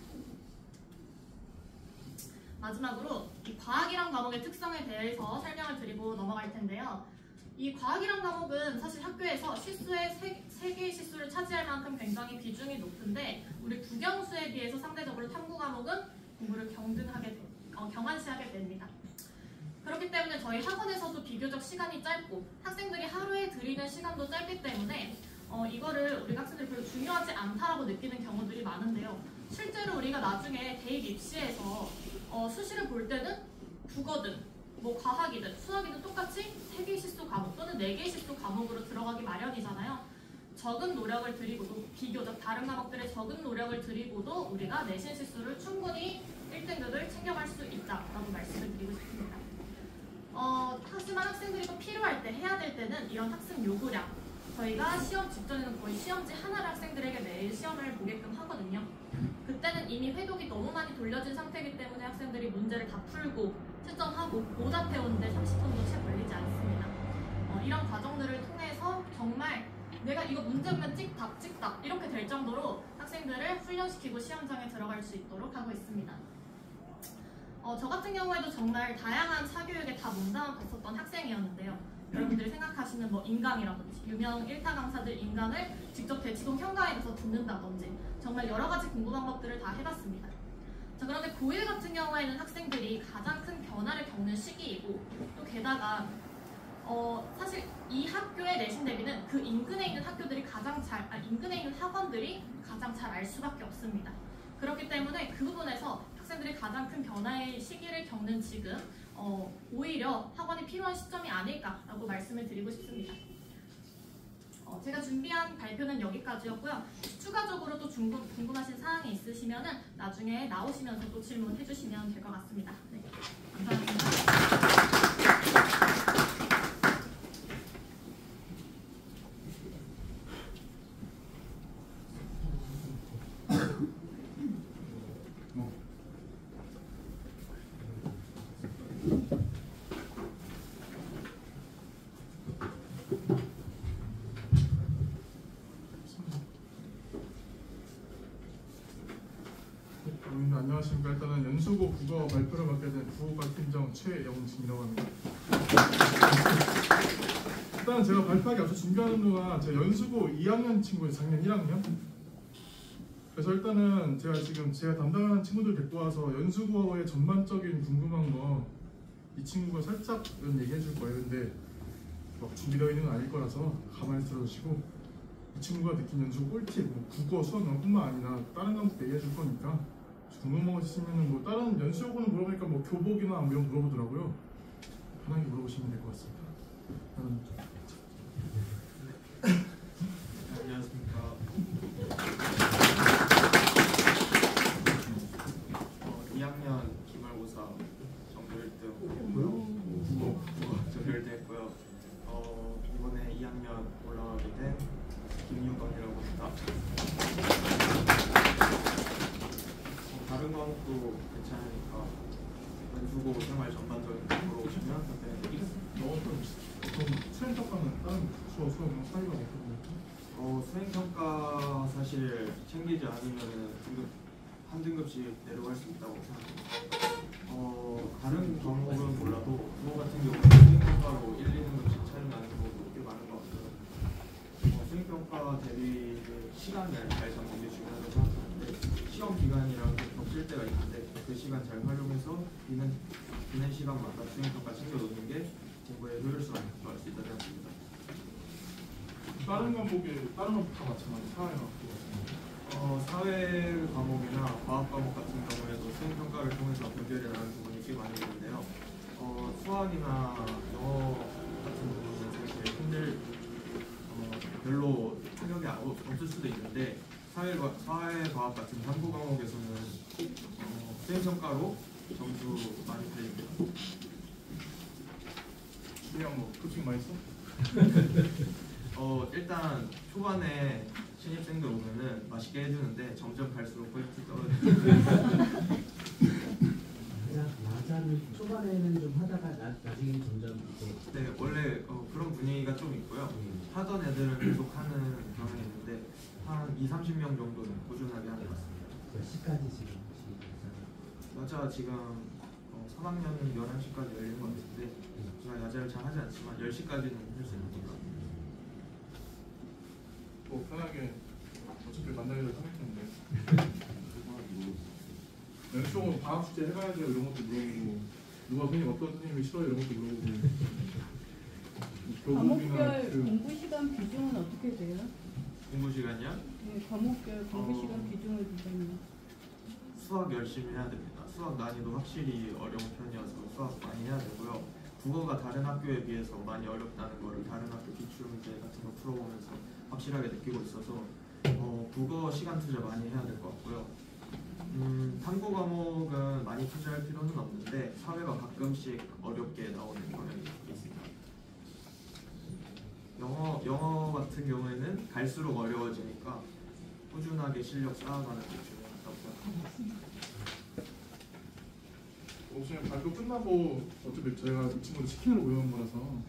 마지막으로 이 과학이란 과목의 특성에 대해서 설명을 드리고 넘어갈 텐데요. 이 과학이란 과목은 사실 학교에서 실수의 3개의 실수를 차지할 만큼 굉장히 비중이 높은데 우리 국영수에 비해서 상대적으로 탐구 과목은 공부를 경한시하게 됩니다. 그렇기 때문에 저희 학원에서도 비교적 시간이 짧고 학생들이 하루에 들이는 시간도 짧기 때문에 이거를 우리 학생들이 별로 중요하지 않다라고 느끼는 경우들이 많은데요. 실제로 우리가 나중에 대입 입시에서 수시를 볼 때는 국어든 뭐 과학이든 수학이든 똑같이 3개의 실수 과목 또는 4개의 실수 과목으로 들어가기 마련이잖아요. 적은 노력을 들이고도 비교적 다른 과목들의 적은 노력을 들이고도 우리가 내신 실수를 충분히 1등급을 챙겨갈 수 있다라고 말씀을 드리고 싶습니다. 하지만 학생들이 또 필요할 때 해야 될 때는 이런 학습 요구량 저희가 시험 직전에는 거의 시험지 하나를 학생들에게 매일 시험을 보게끔 하거든요. 그때는 이미 회독이 너무 많이 돌려진 상태이기 때문에 학생들이 문제를 다 풀고 채점하고 오답해오는데 30분도 채 걸리지 않습니다. 이런 과정들을 통해서 정말 내가 이거 문제 보면 찍답 이렇게 될 정도로 학생들을 훈련시키고 시험장에 들어갈 수 있도록 하고 있습니다. 저 같은 경우에도 정말 다양한 사교육에 다 몸담아 봤었던 학생이었는데요. 여러분들이 생각하시는 뭐 인강이라든지 유명 1타 강사들 인강을 직접 대치동 현강에 가서 듣는다든지 정말 여러 가지 공부 방법들을 다 해봤습니다. 자, 그런데 고1 같은 경우에는 학생들이 가장 큰 변화를 겪는 시기이고 또 게다가 사실 이 학교의 내신 대비는 그 인근에 있는 학교들이 인근에 있는 학원들이 가장 잘 알 수밖에 없습니다. 그렇기 때문에 그 부분에서 학생들이 가장 큰 변화의 시기를 겪는 지금 오히려 학원이 필요한 시점이 아닐까라고 말씀을 드리고 싶습니다. 제가 준비한 발표는 여기까지였고요. 추가적으로 또 궁금하신 사항이 있으시면 나중에 나오시면서 또 질문해 주시면 될 것 같습니다. 네, 감사합니다. 안녕하십니까. 일단은 연수고 국어 발표를 맡게 된 국어과팀장 최영진이라고 합니다. 일단 제가 발표하기 앞서 준비하는 동안 제 연수고 2학년 친구예요. 작년 1학년. 그래서 일단은 제가 담당하는 친구들 데리고 와서 연수고의 전반적인 궁금한 거 이 친구가 살짝 얘기해 줄 거예요. 근데 막 준비되어 있는 건 아닐 거라서 가만히 들어주시고, 이 친구가 느낀 연수고 꿀팁, 뭐 국어, 수학, 영어뿐만 아니라 다른 과목도 얘기해 줄 거니까 궁금한 거 있으면 뭐 다른 연수고는 물어보니까 뭐 교복이나 뭐 이런 거 물어보더라고요. 편하게 물어보시면 될 것 같습니다. 안녕하십니까. 2학년 기말고사 정도 1등 국어 정도 1등 했고요. 이번에 2학년 올라가게 된 김유건이라고 합니다. 다른 과목도 괜찮으니까 연수고 생활 전반적인 거 물어보시면 답변해드리겠습니다. 보통 수행평가는 다른 수업이랑 차이가 없거든요. 수행평가 사실 챙기지 않으면 한 등급씩 내려갈 수 있다고 생각합니다. 다른 과목은 몰라도 국어 같은 경우는 수행평가로 1, 2등급씩 차이 나는 경우도 꽤 많은 것 같아요. 수행평가 대비 시간을 잘 잡는 게 중요하다고 생각하는데, 시험 기간이랑 겹칠 때가 있는데 그 시간 잘 활용해서 비는 시간마다 수행평가 챙겨놓는 게 공부의 효율성을 가져갈 수 있다고 생각합니다. 다른 과목 다 마찬가지. 사회 과목이나 과학 과목 같은 경우에도 수행평가를 통해서 변별을 하는 부분이 꽤 많이 있는데요. 수학이나 영어 같은 부분은 사실 별로 타격이 없을 수도 있는데, 사회과학 같은 탐구 과목에서는 수행평가로 점수 많이 달립니다. 중요한 거 급식 많이 써? 일단 초반에 신입생들 오면은 맛있게 해주는데 점점 갈수록 퀄리티 떨어지고. 맞아는 초반에는 좀 하다가 나중에는 점점 이제 네, 원래 그런 분위기가 좀 있고요. 하던 애들은 계속 하는 경향이 있는데 한 20-30명 정도는 꾸준하게 하는 것 같습니다. 몇 시까지 지금 여자 지금 3학년은 11시까지 열리는 것 같은데 제가 야자를 잘 하지 않지만 10시까지는 할 수 있는 거죠. 뭐 편하게 어차피 만나기로 하겠는데 연수고 방학 숙제 해가야 돼요 이런 것도 물어보고, 누가 선생님 어떤 선생님이 싫어요 이런 것도 물어보고, 과목별 공부 시간 비중은 어떻게 돼요? 공부 시간이요? 네, 과목별 공부 시간 비중을 보자면 수학 열심히 해야 됩니다. 수학 난이도 확실히 어려운 편이어서 수학 많이 해야 되고요. 국어가 다른 학교에 비해서 많이 어렵다는 거를 다른 학교 기출문제 같은 거 풀어보면서 확실하게 느끼고 있어서 국어 시간 투자 많이 해야 될 것 같고요. 탐구 과목은 많이 투자할 필요는 없는데 사회가 가끔씩 어렵게 나오는 경향이 있습니다. 영어 같은 경우에는 갈수록 어려워지니까 꾸준하게 실력 쌓아가는 게 중요하다고 생각합니다. 지금 발표 끝나고 어차피 저희가 이 친구를 치킨으로 모여온 거라서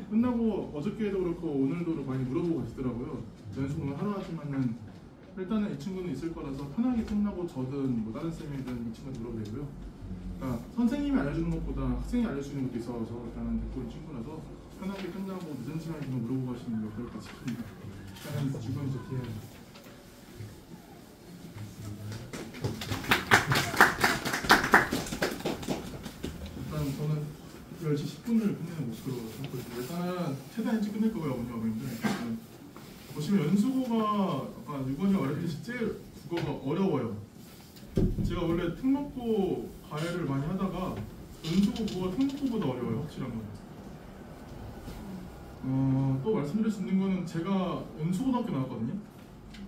끝나고 어저께도 그렇고 오늘도 많이 물어보고 가시더라고요. 연수는 하루하지만은 일단은 이 친구는 있을 거라서 편하게 끝나고 저든 뭐 다른 쌤이든 이 친구한테 물어도 되고요. 그러니까 선생님이 알려주는 것보다 학생이 알려주는 것도 있어서 일단은 데리고 온 친구라서 편하게 끝나고 늦은 시간이면 물어보고 가시는 게 어떨까 싶습니다. 일단은 기분 좋게 저는 10시 10분을 끝내는 목표로 삼고 있습니다. 일단은 최대한 일찍 끝낼 거고요, 어머님들. 보시면 연수고가 아까 유건이가 말했듯이 제일 국어가 어려워요. 제가 원래 특목고 과외를 많이 하다가 연수고 국어가 특목고보다 어려워요, 확실한 건. 또 말씀드릴 수 있는 거는 제가 연수고등학교 나왔거든요.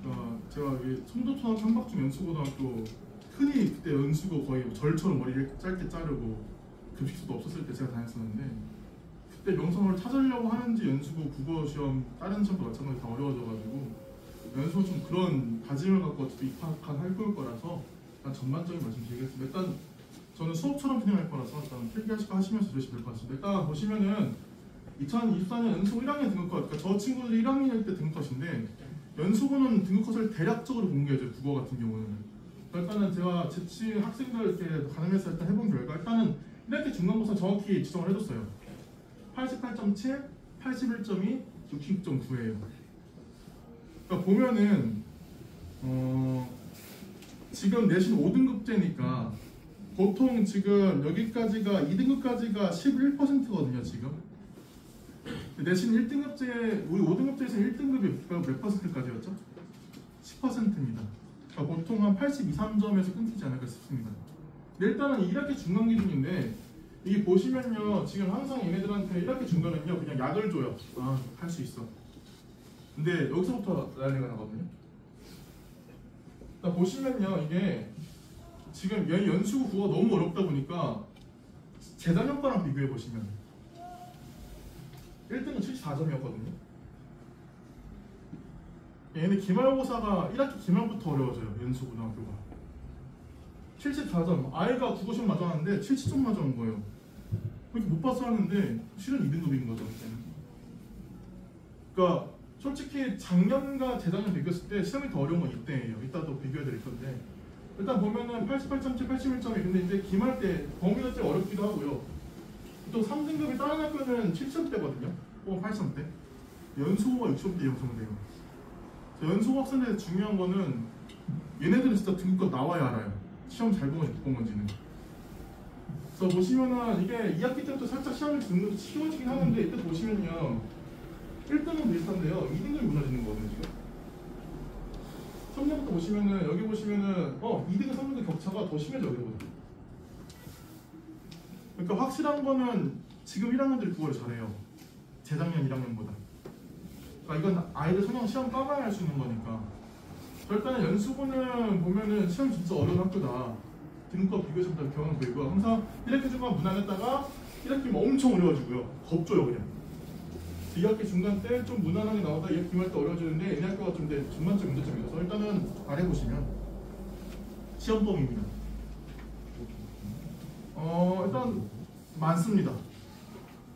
그러니까 제가 여기 송도초등학교 한박중 연수고등학교 흔히 그때 연수고 거의 절처럼 머리를 짧게 자르고 급식소도 없었을 때 제가 다녔었는데, 그때 명성을 찾으려고 하는지 연수고 국어 시험 다른 시험도 마찬가지로 다 어려워져가지고 연수고 좀 그런 다짐을 갖고 어차피 입학할 거라서 일단 전반적인 말씀 드리겠습니다. 일단 저는 수업처럼 진행할 거라서 일단 필기하시고 하시면서 들으시면 될 것 같습니다. 일단 보시면은 2024년 연수고 1학년 등급컷, 그러니까 저 친구들이 1학년일 때 등급컷인데 연수고는 등급컷을 대략적으로 공개해줘요. 국어 같은 경우는 일단은 제가 재치 학생들 이렇게 가늠해서 일단 해본 결과 일단은 1학기 중간고사 정확히 지정을 해줬어요. 88.7, 81.2, 66.9예요. 그러니까 보면은 지금 내신 5등급제니까 보통 지금 여기까지가 2등급까지가 11%거든요. 지금 내신 1등급제 우리 5등급제에서 1등급이 몇 퍼센트까지였죠? 10%입니다. 그러니까 보통 한 82, 3점에서 끊기지 않을까 싶습니다. 근데 일단은 1학기 중간 기준인데 이게 보시면요, 지금 항상 얘네들한테 1학기 중간은요 그냥 약을 줘요. 아, 할 수 있어. 근데 여기서부터 난리가 나거든요. 그러니까 보시면요, 이게 지금 연수구 국어가 너무 어렵다 보니까 재작년 거랑 비교해 보시면 1등은 74점이었거든요. 얘네 기말고사가 1학기 기말부터 어려워져요. 연수고등학교가 74점. 아이가 국어 시험 맞았는데 70점 맞아온 거예요. 그렇게 못 봐서 하는데 실은 2등급인 거죠. 그러니까 솔직히 작년과 재작년 비교했을 때 시험이 더 어려운 건 이때예요. 이따 또 비교해 드릴 건데 일단 보면은 88.7, 81점이 근데 이제 기말 때 범위가 좀 어렵기도 하고요. 또 3등급이 다른 학교는 7점대거든요. 혹은 8점대. 연수고가 6점대 형성돼요. 연수고 학생들 중요한 거는 얘네들은 진짜 등급가 나와야 알아요. 시험 잘 본 건지 못 본 건지는. 그래서 보시면은 이게 2학기 때부터 살짝 시험을 듣는 쉬워지긴 하는데 이때 보시면요 1등은 비슷한데요 2등급이 무너지는 거거든요 지금. 3년부터 보시면은 여기 보시면은 2등급 3등급 격차가 더 심해져요. 여기보다. 그러니까 확실한 거는 지금 1학년들이 국어를 잘해요. 재작년 1학년보다. 그러니까 이건 아이들 성형 시험 까봐야 할 수 있는 거니까. 일단은 연수고는 보면은 시험 진짜 어려운 학교다. 등급과 비교해서 경험 보이고 항상 1학기 중간 무난했다가 1학기면 엄청 어려워지고요. 겁줘요 그냥. 2학기 중간 때 좀 무난하게 나오다 2학기 말 때 어려워지는데 얘네 학교가 좀 전반적 문제점이라서 일단은 아래 보시면 시험범위입니다. 일단 많습니다.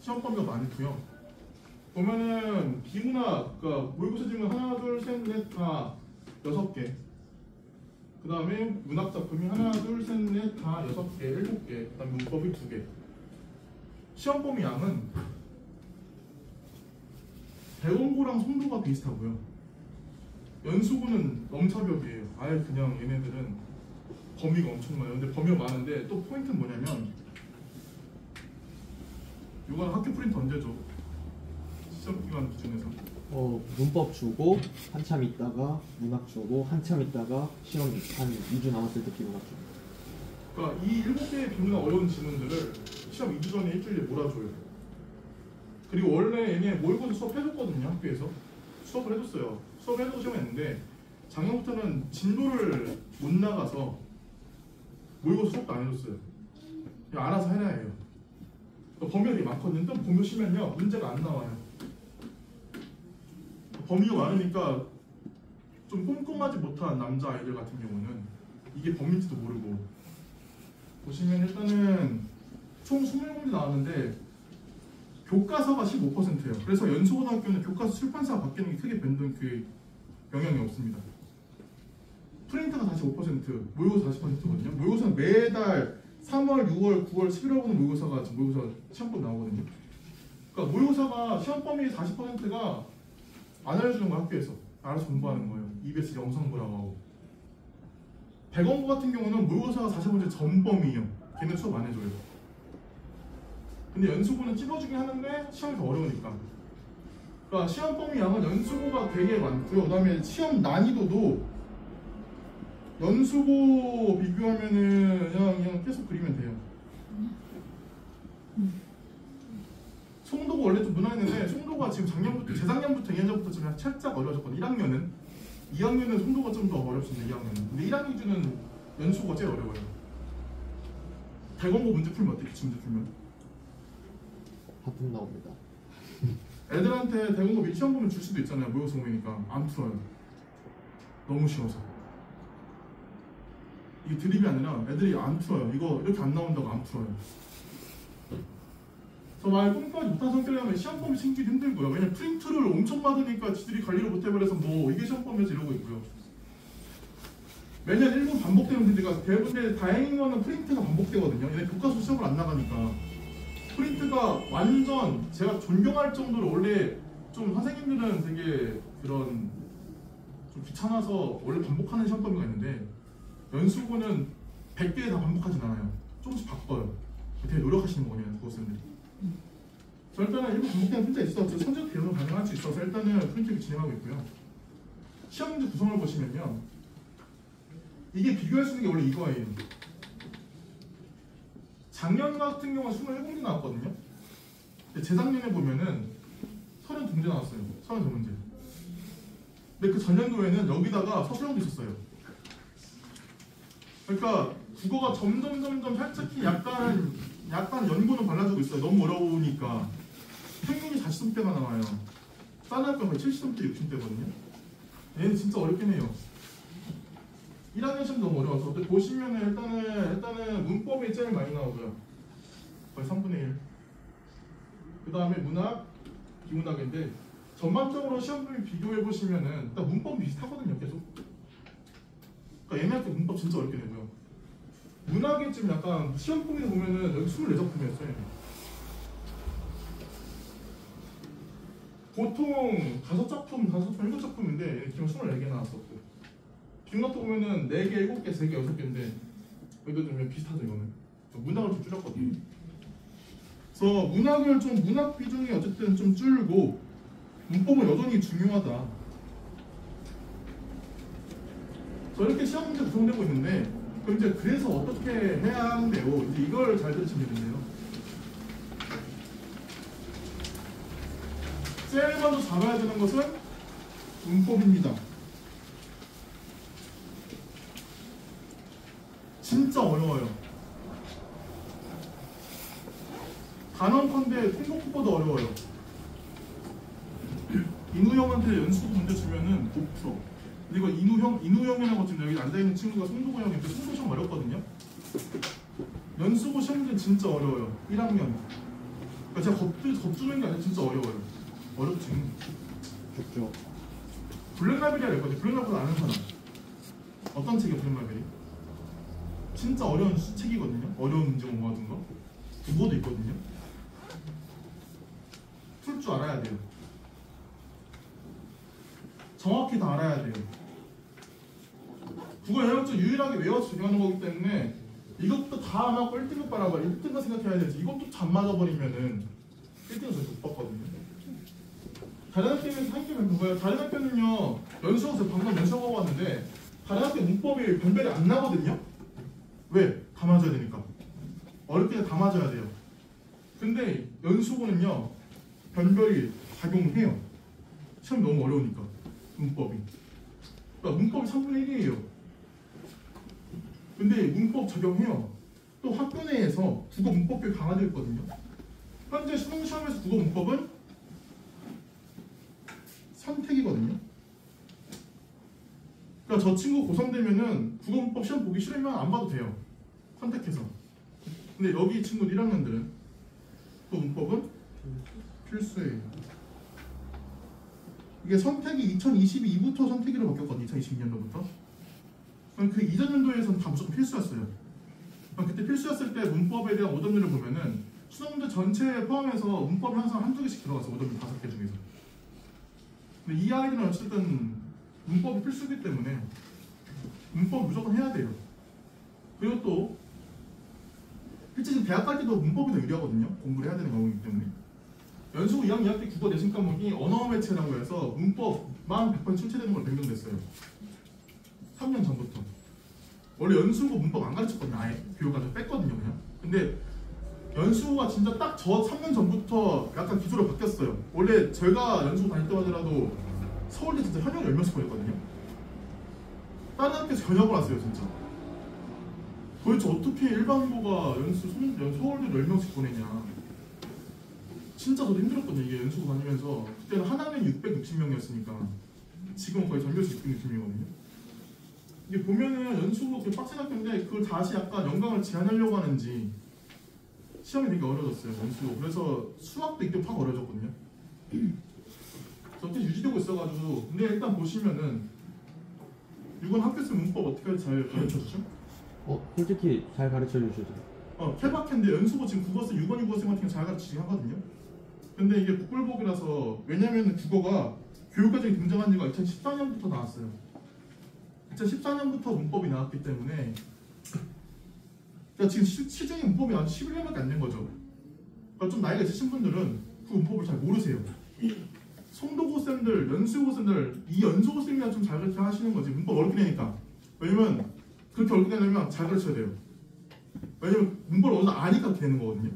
시험범위가 많고요. 보면은 비문학, 그러니까 모의고사 질문 하나, 둘, 셋, 넷, 다 6개. 그 다음에 문학 작품이 하나, 둘, 셋, 넷, 다 6개, 7개. 그 다음에 문법이 2개. 시험 범위 양은 대원고랑 송도가 비슷하고요. 연수고는 넘사벽이에요. 아예 그냥 얘네들은 범위가 엄청 많아요. 근데 범위가 많은데 또 포인트는 뭐냐면 이건 학교 프린트 언제 줘? 시험 기간 기준에서. 문법 주고 한참 있다가 문학 주고 한참 있다가 시험 한 2주 남았을 때 비문학 주고. 그러니까 이 7개의 비문학 어려운 지문들을 시험 2주 전에 일주일에 몰아줘요. 그리고 원래 얘네 모의고사 수업 해줬거든요. 학교에서 수업을 해줬어요. 수업을 해줘도 시험을 했는데 작년부터는 진도를 못 나가서 모의고사 수업도 안 해줬어요. 그냥 알아서 해야 해요. 그러니까 범위가 되게 많거든요. 또 보시면요 문제가 안 나와요. 범위가 많으니까 좀 꼼꼼하지 못한 남자아이들 같은 경우는 이게 범위인지도 모르고. 보시면 일단은 총 20문제 나왔는데 교과서가 15%예요. 그래서 연수고등학교는 교과서 출판사가 바뀌는 게 크게 변동 그 영향이 없습니다. 프린트가 45%, 모의고사 40%거든요. 모의고사는 매달 3월, 6월, 9월, 11월 보는 모의고사가 지금 모의고사 시험법 나오거든요. 그러니까 모의고사가 시험 범위 40%가 안 알려주는 거야. 학교에서 알아서 공부하는 거예요. EBS 영상보라고 하고. 백원고 같은 경우는 모의고사가 40% 전범위예요. 걔는 수업 안 해줘요. 근데 연수고는 찍어주긴 하는데 시험이 더 어려우니까. 그러니까 시험 범위 양은 연수고가 되게 많고요. 그 다음에 시험 난이도도 연수고 비교하면은 그냥 계속 그리면 돼요. 송도가 원래 좀 무난했는데 송도가 지금 작년부터 재작년부터 2년전부터 지금 살짝 어려워졌거든요. 1학년은 2학년은 송도가 좀 더 어렵습니다. 2학년은. 근데 1학년 기준은 연수고가 제일 어려워요. 대공고 문제 풀면 어떻게 문제 풀면? 하품 나옵니다. 애들한테 대공고 시험 보면 줄 수도 있잖아요. 모의고사 보니까 안 풀어요. 너무 쉬워서. 이게 드립이 아니라 애들이 안 풀어요. 이거 이렇게 안 나온다고 안 풀어요. 저 말 꼼꼼하지 못한 성격이라면 시험범위 챙기기 힘들고요. 왜냐면 프린트를 엄청 받으니까 지들이 관리를 못 해버려서 뭐 이게 시험범위에서 이러고 있고요. 매년 일본 반복되는 문제가 대부분 다행인 거는 프린트가 반복되거든요. 얘네 교과서 시험을 안 나가니까 프린트가 완전 제가 존경할 정도로 원래 좀 선생님들은 되게 그런 좀 귀찮아서 원래 반복하는 시험 범위가 있는데 연수고는 100개 다 반복하진 않아요. 조금씩 바꿔요. 되게 노력하시는 거거든요, 고생들이. 저 일단은 일부 반복되는 프린트가 있어서 선적 대응을 가능할 수 있어서 일단은 프린트를 진행하고 있고요. 시험 문제 구성을 보시면요. 이게 비교할 수 있는 게 원래 이거예요. 작년 같은 경우는 27문제 나왔거든요. 근데 재작년에 보면은 32문제 나왔어요. 32문제. 근데 그 전년도에는 여기다가 서술형도 있었어요. 그러니까 국어가 점점 살짝히 약간 연고는 발라주고 있어요. 너무 어려우니까. 평균이 40점대가 나와요. 다른 학교는 거의 70점대, 60점대거든요. 얘는 진짜 어렵긴 해요. 1학년 시험 너무 어려워서 근데 보시면은 일단은 문법이 제일 많이 나오고요. 거의 3분의 1. 그 다음에 문학, 비문학인데 전반적으로 시험을 비교해 보시면은 일단 문법이 비슷하거든요, 계속. 그러니까 얘네한테 문법 진짜 어렵게 되고요. 문학이 좀 약간 시험 범위 보면은 여기 24작품이었어요. 보통 5작품, 7작품인데 지금 24개 나왔었고. 지금 같은 보면은 4개, 7개, 3개, 6개인데 여기도 좀 비슷하죠 이거는. 문학을 좀 줄였거든요. 그래서 문학 비중이 어쨌든 좀 줄고 문법은 여전히 중요하다. 저 이렇게 시험 문제 구성되고 있는데 그럼 이제 그래서 어떻게 해야 하는데요? 이제 이걸 잘 들으시면 되는데요. 제일 먼저 잡아야 되는 것은 문법입니다. 진짜 어려워요. 단언컨대 통독보다 어려워요. 인우형한테 연수고 문제 주면은 못 풀어. 근데 이거 인우형이라고 지금 여기 앉아있는 친구가 송도구 형인데 송도 시험 어렵거든요. 연수고 시험 문제는 진짜 어려워요. 1학년. 그러니까 제가 겁주는 게 아니라 진짜 어려워요. 어렵지. 죽죠. 블랙라벨이라 했거든요. 블랙라벨 아는 사람. 어떤 책이에요, 블랙라벨이? 진짜 어려운 책이거든요. 어려운 문제 모아둔 거. 국어도 있거든요. 풀 줄 알아야 돼요. 정확히 다 알아야 돼요. 국어 영역적 유일하게 외워서 적용하는 거기 때문에 이것도 다 안 하고 1등급 바라봐 1등급 생각해야 되지. 이것도 다 맞아버리면은 1등급 저희 못 받거든요. 다른 학교에서 한개만 본 거예요. 다른 학교는요 연수학생 방금 연수하고 왔는데 다른 학교 문법이 변별이 안 나거든요. 왜? 다 맞아야 되니까. 어릴 때 다 맞아야 돼요. 근데 연수고는요 변별이 작용해요. 시험 너무 어려우니까 문법이. 그러니까 문법이 3분의 1이에요. 근데 문법 적용해요. 또 학교 내에서 국어 문법이 강화되어 있거든요. 현재 수능 시험에서 국어 문법은 선택이거든요. 그러니까 저 친구 고3 되면은 국어 문법 시험 보기 싫으면 안 봐도 돼요. 선택해서. 근데 여기 친구 1학년들은 또 문법은 필수예요. 이게 선택이 2022부터 선택으로 바뀌었거든요. 2022년도부터. 그럼 그 이전 연도에서는 다 무조건 필수였어요. 그럼 그때 필수였을 때 문법에 대한 오점률을 보면은 수능문제 전체에 포함해서 문법이 항상 한두 개씩 들어가서 오점률 5개 중에서. 근데 이 아이들은 어쨌든 문법이 필수이기 때문에 문법 무조건 해야 돼요. 그리고 또 실제 지금 대학 갈 때도 문법이 더 유리하거든요. 공부를 해야 되는 과목이기 때문에. 연수고 2학년 2학기 국어 내신 과목이 언어 매체라고 해서 문법만 100% 출제되는 걸 변경됐어요. 3년 전부터. 원래 연수고 문법 안 가르쳤거든요. 아예 교육과정 뺐거든요 그냥. 근데 연수고가 진짜 딱 저 3년 전부터 약간 기조로 바뀌었어요. 원래 제가 연수고 다닐 때 하더라도 서울대 진짜 현역 10명씩 보냈거든요. 다른 학교에서 견학을 왔어요 진짜. 도대체 어떻게 일반고가 서울대 10명씩 보내냐. 진짜 저도 힘들었거든요. 이게 연수고 다니면서. 그때는 한 학년이 660명이었으니까 지금은 거의 전교수 660명이거든요. 이게 보면은 연수고 되게 빡센 학교인데 그걸 다시 약간 영광을 제한하려고 하는지 시험이 되게 어려워졌어요. 연수고. 그래서 수학도 이때 확 어려워졌거든요. 저때 유지되고 있어가지고. 근데 일단 보시면은 6원 학교에서 문법 어떻게 잘 가르쳐주죠? 솔직히 잘 가르쳐 주시죠. 케바케인데 연수고 지금 국어쌤 6원 국어쌤 같은 거 잘 가르치긴 하거든요. 근데 이게 북불복이라서 왜냐면 국어가 교육과정이 등장한 지가 2014년부터 나왔어요. 2014년부터 문법이 나왔기 때문에 그러니까 지금 시중에 문법이 나온 지 11년밖에 안 된 거죠. 그러니까 좀 나이가 있으신 분들은 그 문법을 잘 모르세요. 송도고쌤들, 연수고쌤들 이 연수고쌤이랑 좀 잘 가르쳐 하시는 거지. 문법 어렵게 되니까. 왜냐면 그렇게 어렵게 되려면 잘 가르쳐야 돼요. 왜냐면 문법을 어디서 아니까 그렇게 되는 거거든요.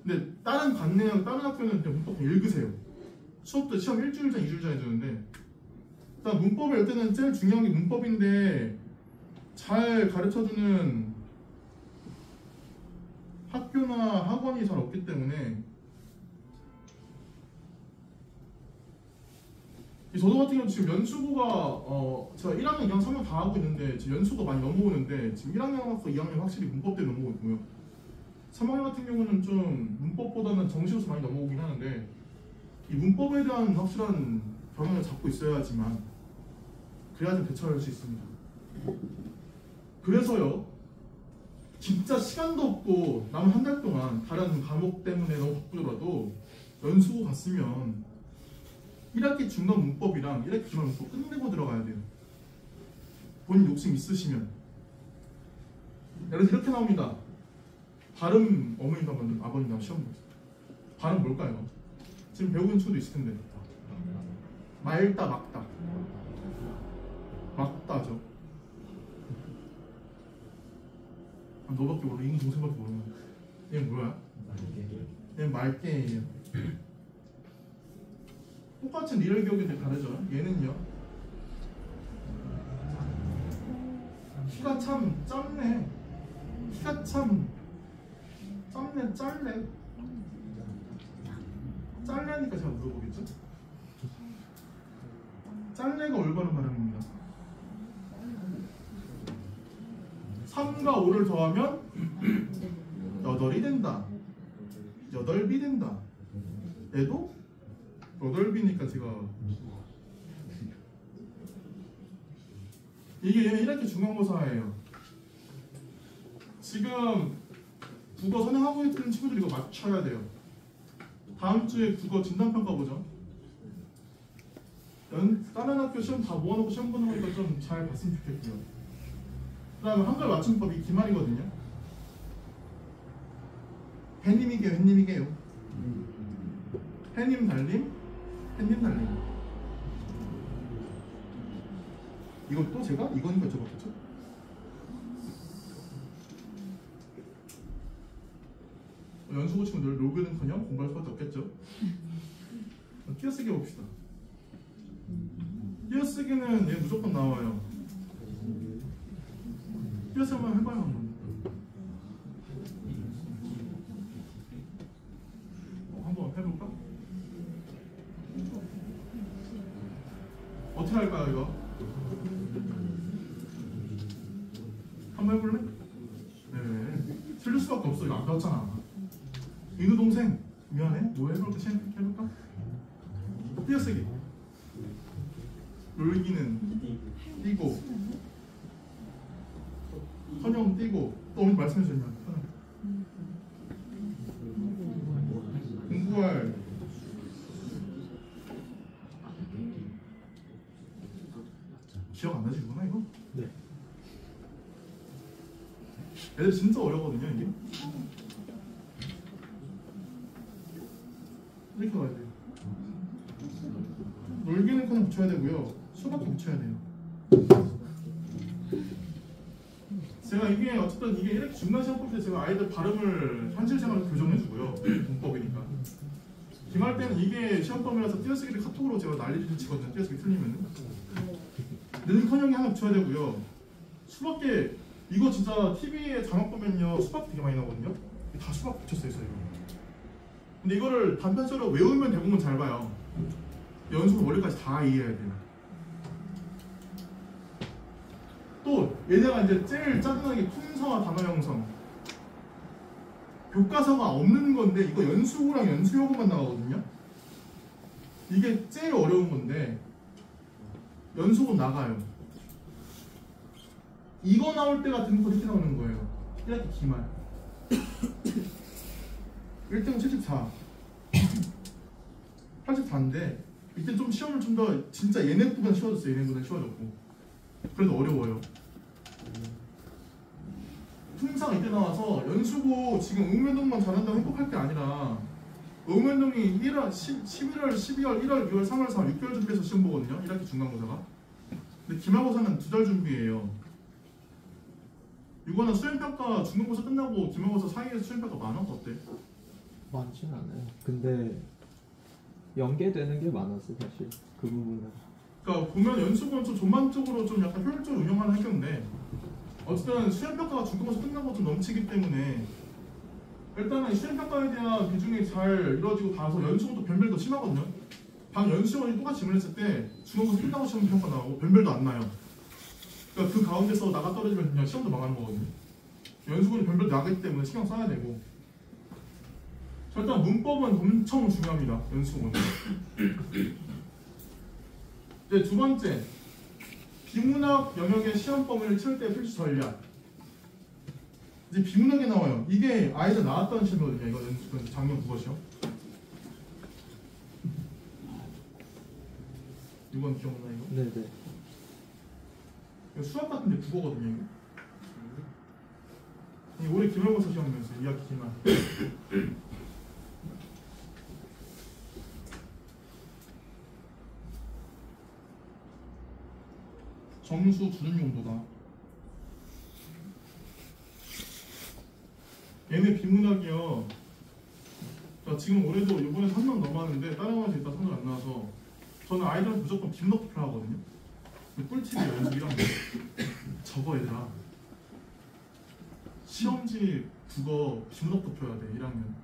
근데 다른 관내랑 다른 학교는 그냥 문법 그냥 읽으세요. 수업도 시험 일주일 전, 2주일 전에 주는데 일단 문법을 할 때는 제일 중요한 게 문법인데 잘 가르쳐주는 학교나 학원이 잘 없기 때문에 저도 같은 경우 지금 연수고가 제가 1학년, 2학년, 3학년 다 하고 있는데 지금 연수가 많이 넘어오는데 지금 1학년하고 2학년 확실히 문법 때문에 넘어오고 있고요. 3학년 같은 경우는 좀 문법보다는 정시로서 많이 넘어오긴 하는데 이 문법에 대한 확실한 경향을 잡고 있어야지만 그래야 좀 대처할 수 있습니다. 그래서요 진짜 시간도 없고 남은 한 달 동안 다른 과목 때문에 너무 바쁘더라도 연수고 갔으면 1학기 중간 문법이랑 1학기 기말 문법 끝내고 들어가야 돼요. 본인 욕심 있으시면. 예를 들어 이렇게 나옵니다. 발음 어머니랑 아버님랑 시험 보세요. 발음 뭘까요? 지금 배우는 친구도 있을 텐데. 말다 막다. 막다죠. 너밖에 몰라. 이건 동생밖에 모르는 거야. 얘는 뭐야? 얘는 말게예요. 똑같은 리얼 기억인데 다르죠? 얘는요. 키가 참 짧네. 키가 참 짧네. 짤래니까 제가 물어보겠죠? 짤래가 올바른 발음입니다. 3과 5를 더하면 8이 된다. 8비 된다. 얘도 8비니까 제가 이게 얘는 1학기 중간고사예요. 지금 국어 선행하고 있는 친구들 이거 맞춰야 돼요. 다음 주에 국어 진단평가 보죠. 다른 학교 시험 다 모아놓고 시험 보는 거니까 좀 잘 봤으면 좋겠고요. 그 다음에 한글 맞춤법이 기말이거든요. 해님이게요, 해님이게요. 해님 달림, 해님 달림. 이것도 제가 이거니까 여쭤봤겠죠? 연수고 친구들 로그는커녕 공부할 수밖에 없겠죠? 띄어쓰기 봅시다. 띄어쓰기는 얘 무조건 나와요. 띄어쓰기만 해봐요 한번. 한번 해볼까? 어떻게 할까요 이거? 한번 해볼래? 네. 틀릴 수밖에 없어. 이거 안 배웠잖아. 인우 동생 미안해. 뭐 해볼까? 해볼까? 띄어쓰기. 놀기는 띄고 선영 띄고 또 어머니 말씀해주면 공부할 기억 안 나시구나 이거? 네. 애들 진짜 어려거든요 이게. 이렇게 가야 돼요. 놀기는 그냥 붙여야 되고요. 수밖에 붙여야 돼요. 제가 이게 어쨌든 이게 이렇게 중간 시험 볼 때 제가 아이들 발음을 현실 생활로 교정해주고요. 문법이니까. 기말 때는 이게 시험범위라서 띄어쓰기를 카톡으로 제가 난리를 치거든요. 띄어쓰기 틀리면은. 느는커녕이 하나 붙여야 되고요. 수밖에 이거 진짜 TV에 자막 보면요 수밖에 되게 많이 나오거든요. 다 수밖에 붙였어요, 저희가. 근데 이거를 단편적으로 외우면 대부분 잘 봐요. 연습을 머리까지 다 이해해야 돼요. 또 얘네가 이제 제일 짜증나는 게 품사와 단어 형성. 교과서가 없는 건데 이거 연수구랑 연수요구만 나가거든요. 이게 제일 어려운 건데 연수구 나가요. 이거 나올 때 같은 거 이렇게 나오는 거예요. 1학기 기말 1등은 74 84인데 이때 좀 시험을 좀 더 진짜 얘네보다 쉬워졌어요. 얘네보다 쉬워졌고 그래도 어려워요. 항상 이때 나와서 연수고 지금 읍면동만 잘한다고 행복할 게 아니라 읍면동이 11월, 12월, 1월, 2월, 3월, 4월 6개월 준비해서 시험 보거든요. 1학기 중간고사가. 근데 기말고사는 2달 준비예요. 이거는 수행평가 중간고사 끝나고 기말고사 사이에 수행평가 많아? 어때? 많진 않아요. 근데 연계되는 게 많아서 사실 그 부분은. 그러니까 보면 연수고는 좀 전반적으로 좀 약간 효율적으로 운영하는 학교인데 어쨌든 수행평가가 중간고사 끝나고 좀 넘치기 때문에 일단은 수행평가에 대한 비중이 잘 이루어지고 나서 연수고도 변별도 심하거든요. 방 연수원이 똑같이 질문했을 때 중간고사 끝나고 시험 평가 나오고 변별도 안 나요. 그러니까 그 가운데서 나가 떨어지면 그냥 시험도 망하는 거거든요. 연수고는 변별 나가기 때문에 신경 써야 되고 일단 문법은 엄청 중요합니다. 연수고는. 이제 두 번째 비문학 영역의 시험 범위를 채울 때 필수 전략. 이제 비문학이 나와요. 이게 아이들 나왔던 시험이거든요. 이거 연수 작년 국어 시험. 이건 기억나 이거? 네네. 이거 수학 같은데 국어거든요. 이거 올해 기말고사 시험이었어요. 2학기 기말. 점수 주는 용도다. 얘네 비문학이요. 자, 지금 올해도 이번에도 1명 넘었는데 다른 거에서 일단 성적 안 나와서 저는 아이들은 무조건 비문학 투표를 하거든요. 꿀팁이에요. 연습 1학년. 저거 얘들아. 시험지 국어 비문학 투표해야 돼. 1학년.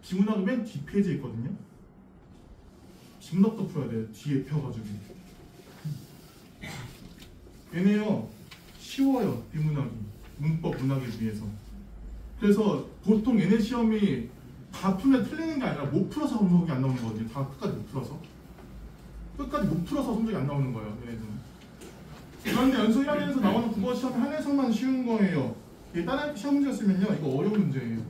비문학은 맨 뒷페이지에 있거든요. 비문학 투표해야 돼. 뒤에 펴가지고. 얘네요 쉬워요. 비문학이 문법 문학에 비해서. 그래서 보통 얘네 시험이 다 풀면 틀리는 게 아니라 못 풀어서 성적이 안 나오는 거거든요. 다 끝까지 못 풀어서 성적이 안 나오는 거예요. 얘네들은. 그런데 연수 1학년에서 나오는 국어 시험이 한 해석만 쉬운 거예요. 이게 다른 시험 문제였으면요 이거 어려운 문제예요.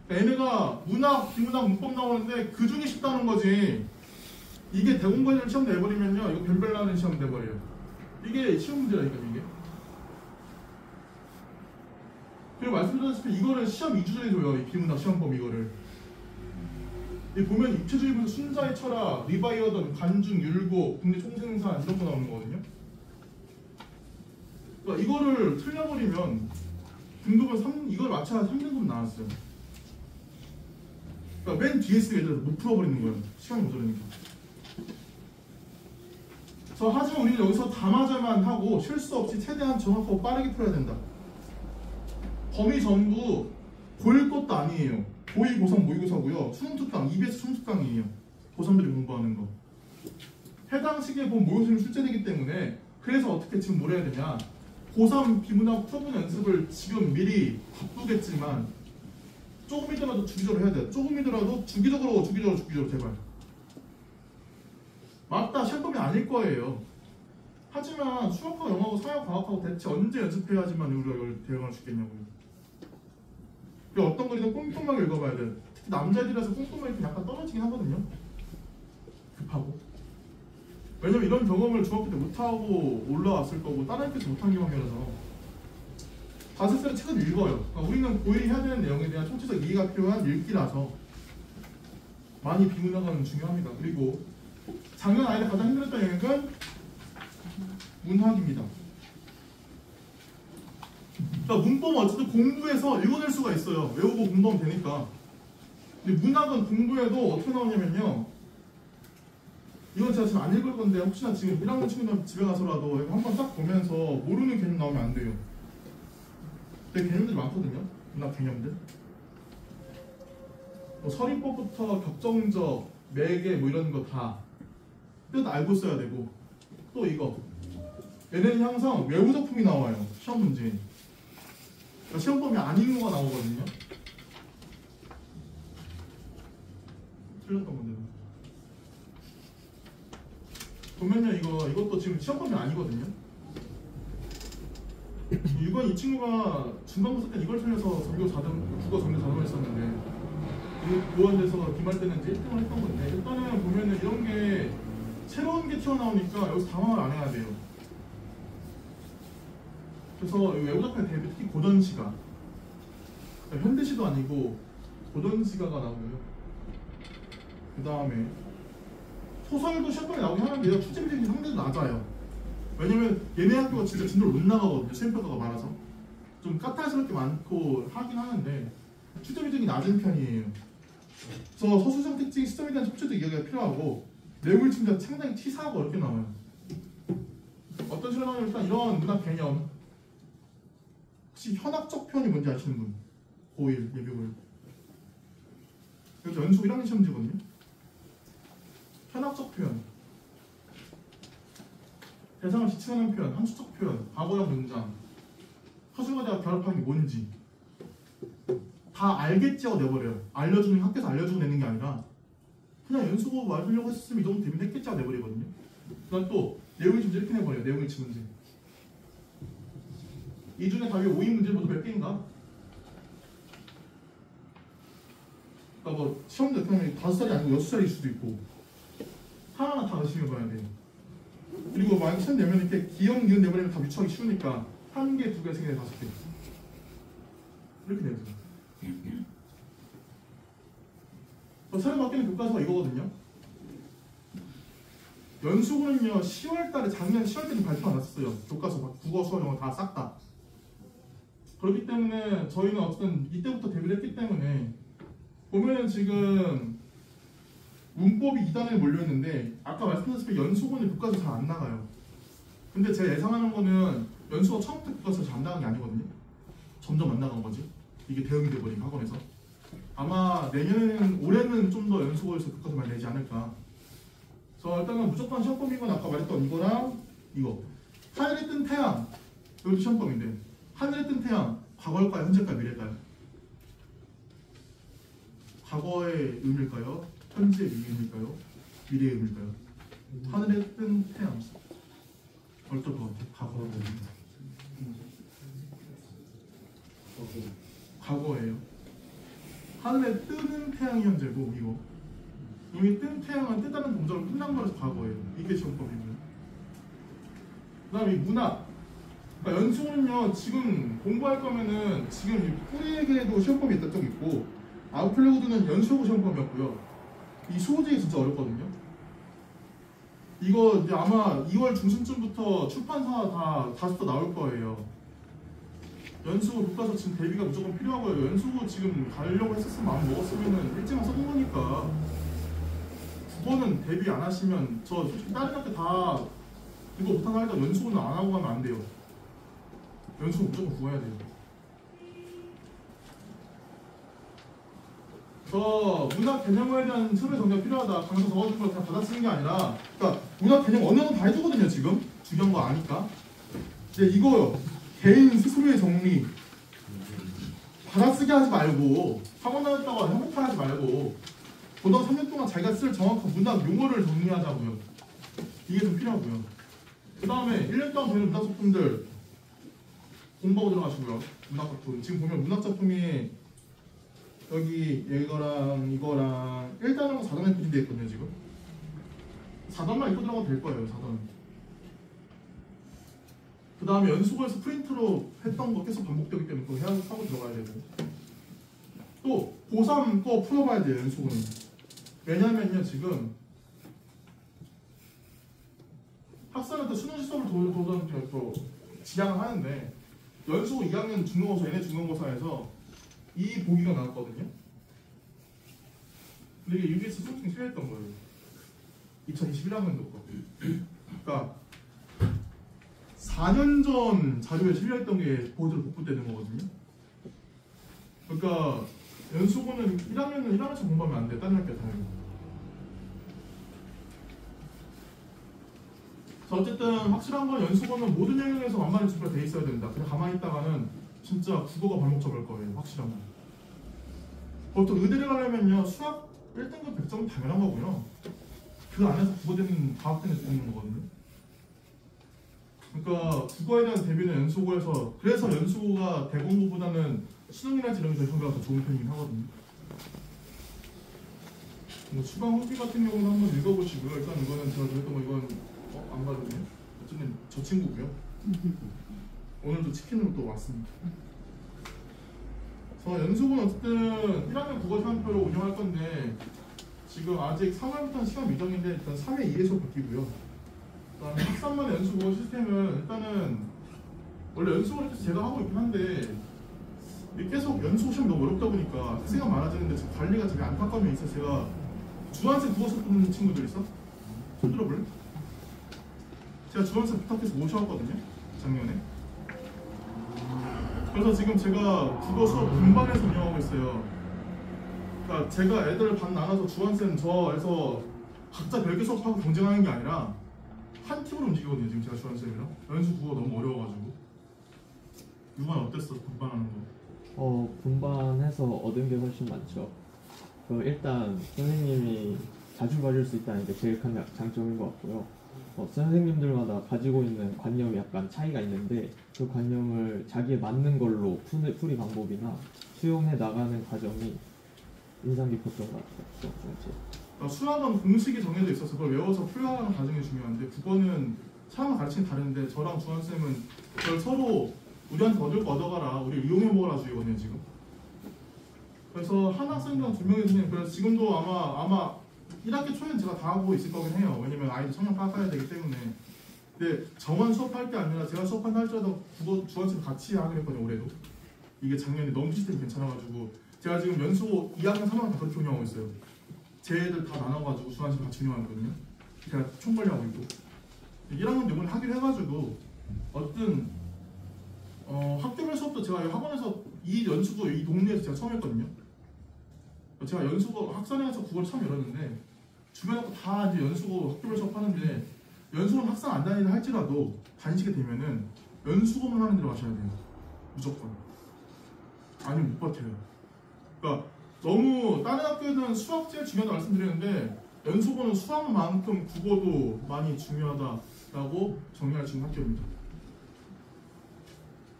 얘네가 문학, 비문학, 문법 나오는데 그 중에 쉽다는 거지. 이게 대공고시를 시험 내버리면요 이거 변별 나는 시험 돼버려요. 이게 시험 문제라니까 이게. 그리고 말씀드렸다시피 이거를 시험 2주전에 줘요. 이 비문학 시험법 이거를. 이 보면 입체주의부터 순자의 철학, 리바이어던, 간중, 율곡, 국내 총생산 이런 거 나오는 거거든요. 그러니까 이거를 틀려버리면 등급은 이걸 맞춰야 3등급 나왔어요. 그러니까 맨 뒤에 쓰게 애들 못 풀어버리는 거예요. 시간이 모자라니까. 하지만 우리는 여기서 담아져만 하고 실수 없이 최대한 정확하고 빠르게 풀어야 된다. 범위 전부 고1 것도 아니에요. 고2, 고3, 모의고사고요. 수능 특강, EBS 수능 특강이에요. 고3들이 공부하는 거. 해당 시기에 본 모의고사는 출제되기 때문에 그래서 어떻게 지금 뭘 해야 되냐. 고3 비문학 표본 연습을 지금 미리 바쁘겠지만 조금이더라도 주기적으로 해야 돼요. 조금이더라도 주기적으로 제발. 맞다. 시험범위 아닐 거예요. 하지만 수학하고 영어하고 사회과학하고 대체 언제 연습해야지만 우리가 이걸 대응할 수 있겠냐고요. 그리고 어떤 글이든 꼼꼼하게 읽어봐야 돼요. 특히 남자애들이라서 꼼꼼하게 약간 떨어지긴 하거든요. 급하고. 왜냐면 이런 경험을 중학교 때 못하고 올라왔을 거고 다른 학교에서 못한 경험이라서 5살에 책을 읽어요. 그러니까 우리는 고1이 해야 되는 내용에 대한 총체적 이해가 필요한 읽기라서 많이 비문학은 중요합니다. 그리고 작년 아이들 가장 힘들었던 영역은 문학입니다. 그러니까 문법은 어쨌든 공부해서 읽어낼 수가 있어요. 외우고 공부하면 되니까. 근데 문학은 공부해도 어떻게 나오냐면요. 이건 제가 지금 안 읽을 건데 혹시나 지금 1학년 친구들 집에 가서라도 한번 딱 보면서 모르는 개념 나오면 안 돼요. 되게 개념들이 많거든요. 문학 개념들. 뭐 서리법부터 격정적, 매개 뭐 이런 거 다 뜻 알고 써야 되고 또 이거 얘네는 항상 외우 작품이 나와요. 시험 문제. 그러니까 시험범위 아닌 거가 나오거든요. 틀렸던 건데. 보면요 이것도 지금 시험범위 아니거든요. 이건 이 친구가 중간고사 때 이걸 틀려서 국어 정규 자동을 했었는데 교원돼서 기말 때는 이제 1등을 했던 건데 일단은 보면은 이런 게 새로운 게 튀어나오니까 여기서 당황을 안 해야 돼요. 그래서 외국작품의 대비 특히 고전시가 그러니까 현대시도 아니고 고전시가가 나오고요. 그 다음에 소설도 시험병에 나오긴 하는데요. 출제비중이 상당히 낮아요. 왜냐면 얘네 학교가 진짜 진도를 못 나가거든요. 시험평가가 많아서 좀 까탈스럽게 많고 하긴 하는데 출제비중이 낮은 편이에요. 그래서 서술상 특징, 시점에 대한 첩체적 이야기가 필요하고 내용을 진짜 상당히 치사하고 어렵게 나와요. 어떤 식으로 나오냐면 일단 이런 문학 개념 혹시 현학적 표현이 뭔지 아시는 분? 고1, 예비고일 이것도 연수 1학년 시험지거든요. 현학적 표현 대상을 지칭하는 표현, 함수적 표현, 과거형 문장 서술과 대화 결합하는 게 뭔지 다 알겠지하고 내버려요. 알려주는 학교에서 알려주고 내는 게 아니라 그냥 연수고 말하려고 했으면 이 정도 되면 했겠지하고 내버리거든요. 그다음 또 내용이 문제 이렇게 내버려요. 내용이 지 문제 이 중에 답이 5인 문제 모두 몇 개인가? 그러니까 뭐 시험 대표님이 5살이 아니고 6살일 수도 있고 하나하나 다 의심해봐야 돼요. 그리고 만약 시험 내면 이렇게 기억, 니은 내버리면 다 유추하기 쉬우니까 1개, 2개, 3개, 5개 이렇게 내죠. 새로 바뀌는 교과서가 이거거든요. 연수고는요 10월달에 작년 10월달에 발표 안 했었어요. 교과서 국어, 수어, 영어 다 싹 다. 그렇기 때문에 저희는 어쨌든 이때부터 데뷔를 했기 때문에 보면은 지금 문법이 2단에 몰려있는데 아까 말씀드렸듯이 연수고는 교과서 잘 안 나가요. 근데 제가 예상하는 거는 연수고 처음부터 교과서 잘 안 나간 게 아니거든요. 점점 안 나간 거지. 이게 대응이 돼버린 학원에서. 아마 내년에는 올해는 좀 더 연수고에서 교과서 많이 내지 않을까. 그래서 일단은 무조건 시험범인 건 아까 말했던 이거랑 이거. 하늘에 뜬 태양. 이것도 시험범인데 하늘에 뜬 태양. 과거일까요? 현재일까요? 미래일까요? 과거의 의미일까요? 현재의 의미일까요? 미래의 의미일까요? 하늘에 뜬 태양. 어떨 것 같아요? 과거의 의미. 과거예요. 하늘에 뜨는 태양이 현재고 이거 이미 뜬 태양은 뜨다는 동작을 끝난 거라서 과거예요. 이게 시험법이고요. 그 다음에 문학. 그러니까 연수는요 지금 공부할 거면은 지금 이 뿌리에게도 시험법이 있던 적 있고 아웃플레고드는 연수고 시험법이었고요. 이 수호제가 진짜 어렵거든요. 이거 이제 아마 2월 중순쯤부터 출판사 다 다시 또 나올 거예요. 연수고 교과서 지금 대비가 무조건 필요하고요. 연수고 지금 가려고 했었으면 마음 먹었으면은 일찍만 써본 거니까 국어는 대비 안 하시면 저 솔직히 다른 학교 다 이거 못하나 하니까 연수고는 안 하고 가면 안 돼요. 연수고 무조건 구해야 돼요. 문학 개념에 대한 서로의 정리가 필요하다. 강사 적어준 걸 다 받아쓰는 게 아니라 그러니까 문학 개념 어느 정도 다 해주거든요. 지금 중요한 거 아니까. 근데 이거요. 개인 스스로의 정리 받아쓰기 하지 말고 학원 다녔다고 행복한 하지 말고 고등학교 3년 동안 자기가 쓸 정확한 문학 용어를 정리하자고요. 이게 좀 필요하고요. 그 다음에 1년 동안 배운 문학작품들 공부하고 들어가시고요. 문학작품 지금 보면 문학작품이 여기 이거랑 이거랑 1단하고 4단에 표시되어 있거든요. 지금 4단만 입고 들어가도 될 거예요. 4단. 그 다음에 연수고에서 프린트로 했던 거 계속 반복되기 때문에 그거 하고 들어가야 되고 또 고3 거 풀어봐야 돼요. 연수고는. 왜냐면요 지금 학생한테 수능 시험을 또 지향을 하는데 연수고 2학년 중간고사 얘네 중간고사에서 이 보기가 나왔거든요. 근데 이게 UBS 수능증 실려했던 거예요. 2021학년도 거. 그러니까 4년 전 자료에 실려있던 게 보드로 복구되는 거거든요. 그러니까 연수고는 1학년은 1학년처럼 공부하면 안 돼. 다른 학교 다니고. 어쨌든 확실한 건 연수고는 모든 영역에서 완만히 준비가 돼 있어야 된다. 그냥 가만히 있다가는 진짜 국어가 발목 잡을 거예요. 확실한 건. 보통 의대를 가려면요 수학 1등급 100점은 당연한 거고요. 그 안에서 국어되는 과학되는 수 있는 거거든요. 그러니까 국어에 대한 대비는 연수고에서 그래서 연수고가 대공고보다는 수능이나 이런 게 평가가 더 좋은 편이긴 하거든요. 뭐 수강 후기 같은 경우는 한번 읽어보시고요. 일단 이거는 제가 그랬던 거 이건 안 받았네요. 어쨌든 저 친구고요. 오늘도 치킨으로 또 왔습니다. 그래서 연수고는 어쨌든 1학년 국어 시간표로 운영할 건데 지금 아직 3월부터는 시간 미정인데 일단 3회 2회 바뀌고요. 그다음에 학산만 연수국어 시스템은 일단은 원래 연수국을 제가 하고 있긴 한데 계속 연수국 시험이 너무 어렵다 보니까 학생가 많아지는데 지금 관리가 되게 안타까움이 있어서 제가 주한생 국어 수업 듣는 친구들 있어? 손 들어볼래? 제가 주한생 부탁해서 모셔왔거든요 작년에. 그래서 지금 제가 국어 수업 분반해서 운영하고 있어요. 그러니까 제가 애들 반 나눠서 주한생 저에서 각자 별개 수업하고 경쟁하는 게 아니라 한 팀으로 움직이거든요. 지금 제가 주한쌤이랑 연수 국어 너무 어려워가지고. 유만 어땠어? 분반하는 거? 분반해서 얻은 게 훨씬 많죠. 일단 선생님이 자주 봐줄 수 있다는 게 제일 큰 장점인 것 같고요. 선생님들마다 가지고 있는 관념이 약간 차이가 있는데 그 관념을 자기에 맞는 걸로 풀이 방법이나 수용해 나가는 과정이 인상 깊었던 것 같아요. 수학은 공식이 정해져 있어서 그걸 외워서 풀어가는 과정이 중요한데 국어는 사람을 가르치는 다른데 저랑 주한쌤은 그걸 서로 우리한테 얻을 거 얻어가라 우리 이용해 먹으라 주의거든요 지금. 그래서 한 학생당 2명의 선생님 그래서 지금도 아마 1학기 초에는 제가 다 하고 있을 거긴 해요. 왜냐면 아이들 성적 파악해야 되기 때문에. 근데 저만 수업할 게 아니라 제가 수업한다 할지라도 국어 주한쌤 같이 하기로 했거든요 올해도. 이게 작년에 너무 시스템이 괜찮아가지고 제가 지금 연수 2학년 3학년 다 그렇게 운영하고 있어요. 제 애들 다 나눠가지고 주한식 같이 운영하거든요. 제가 총괄하고 있고 1학년 이번에 하기로 해가지고 어떤 학교별 수업도 제가 학원에서 이 연수고 이 동네에서 제가 처음 했거든요. 제가 연수고 학산에서 국어를 처음 열었는데 주변에 다 이제 연수고 학교별 수업 하는데 연수고는 학산 안 다니는 할지라도 다니시게 되면은 연수고만 하는 데로 가셔야 돼요. 무조건. 아니면 못 버텨요. 그러니까 너무 다른 학교에는 수학 제일 중요하다고 말씀드리는데 연수고는 수학만큼 국어도 많이 중요하다라고 정리할 수 있는 학교입니다.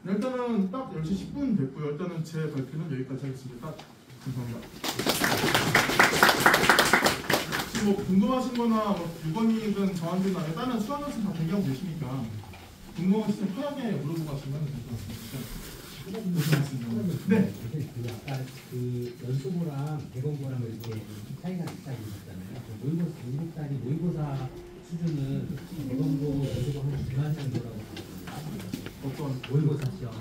일단은 딱 10시 10분 됐고요. 일단은 제 발표는 여기까지 하겠습니다. 감사합니다. 지금 뭐 궁금하신 거나 뭐 유건이든 저한테나 일단은 수학 연습 다 대기하고 계시니까 궁금한 거 편하게 물어보고 가시면 될 것 같습니다. 네. 아까 그 연수고랑 대공고랑 이렇게 차이가 있다고 하셨잖아요. 모의고사 모의고사 수준은 대공고 연수고 한 중간 정도라고 보거든요. 어떤 모의고사 시험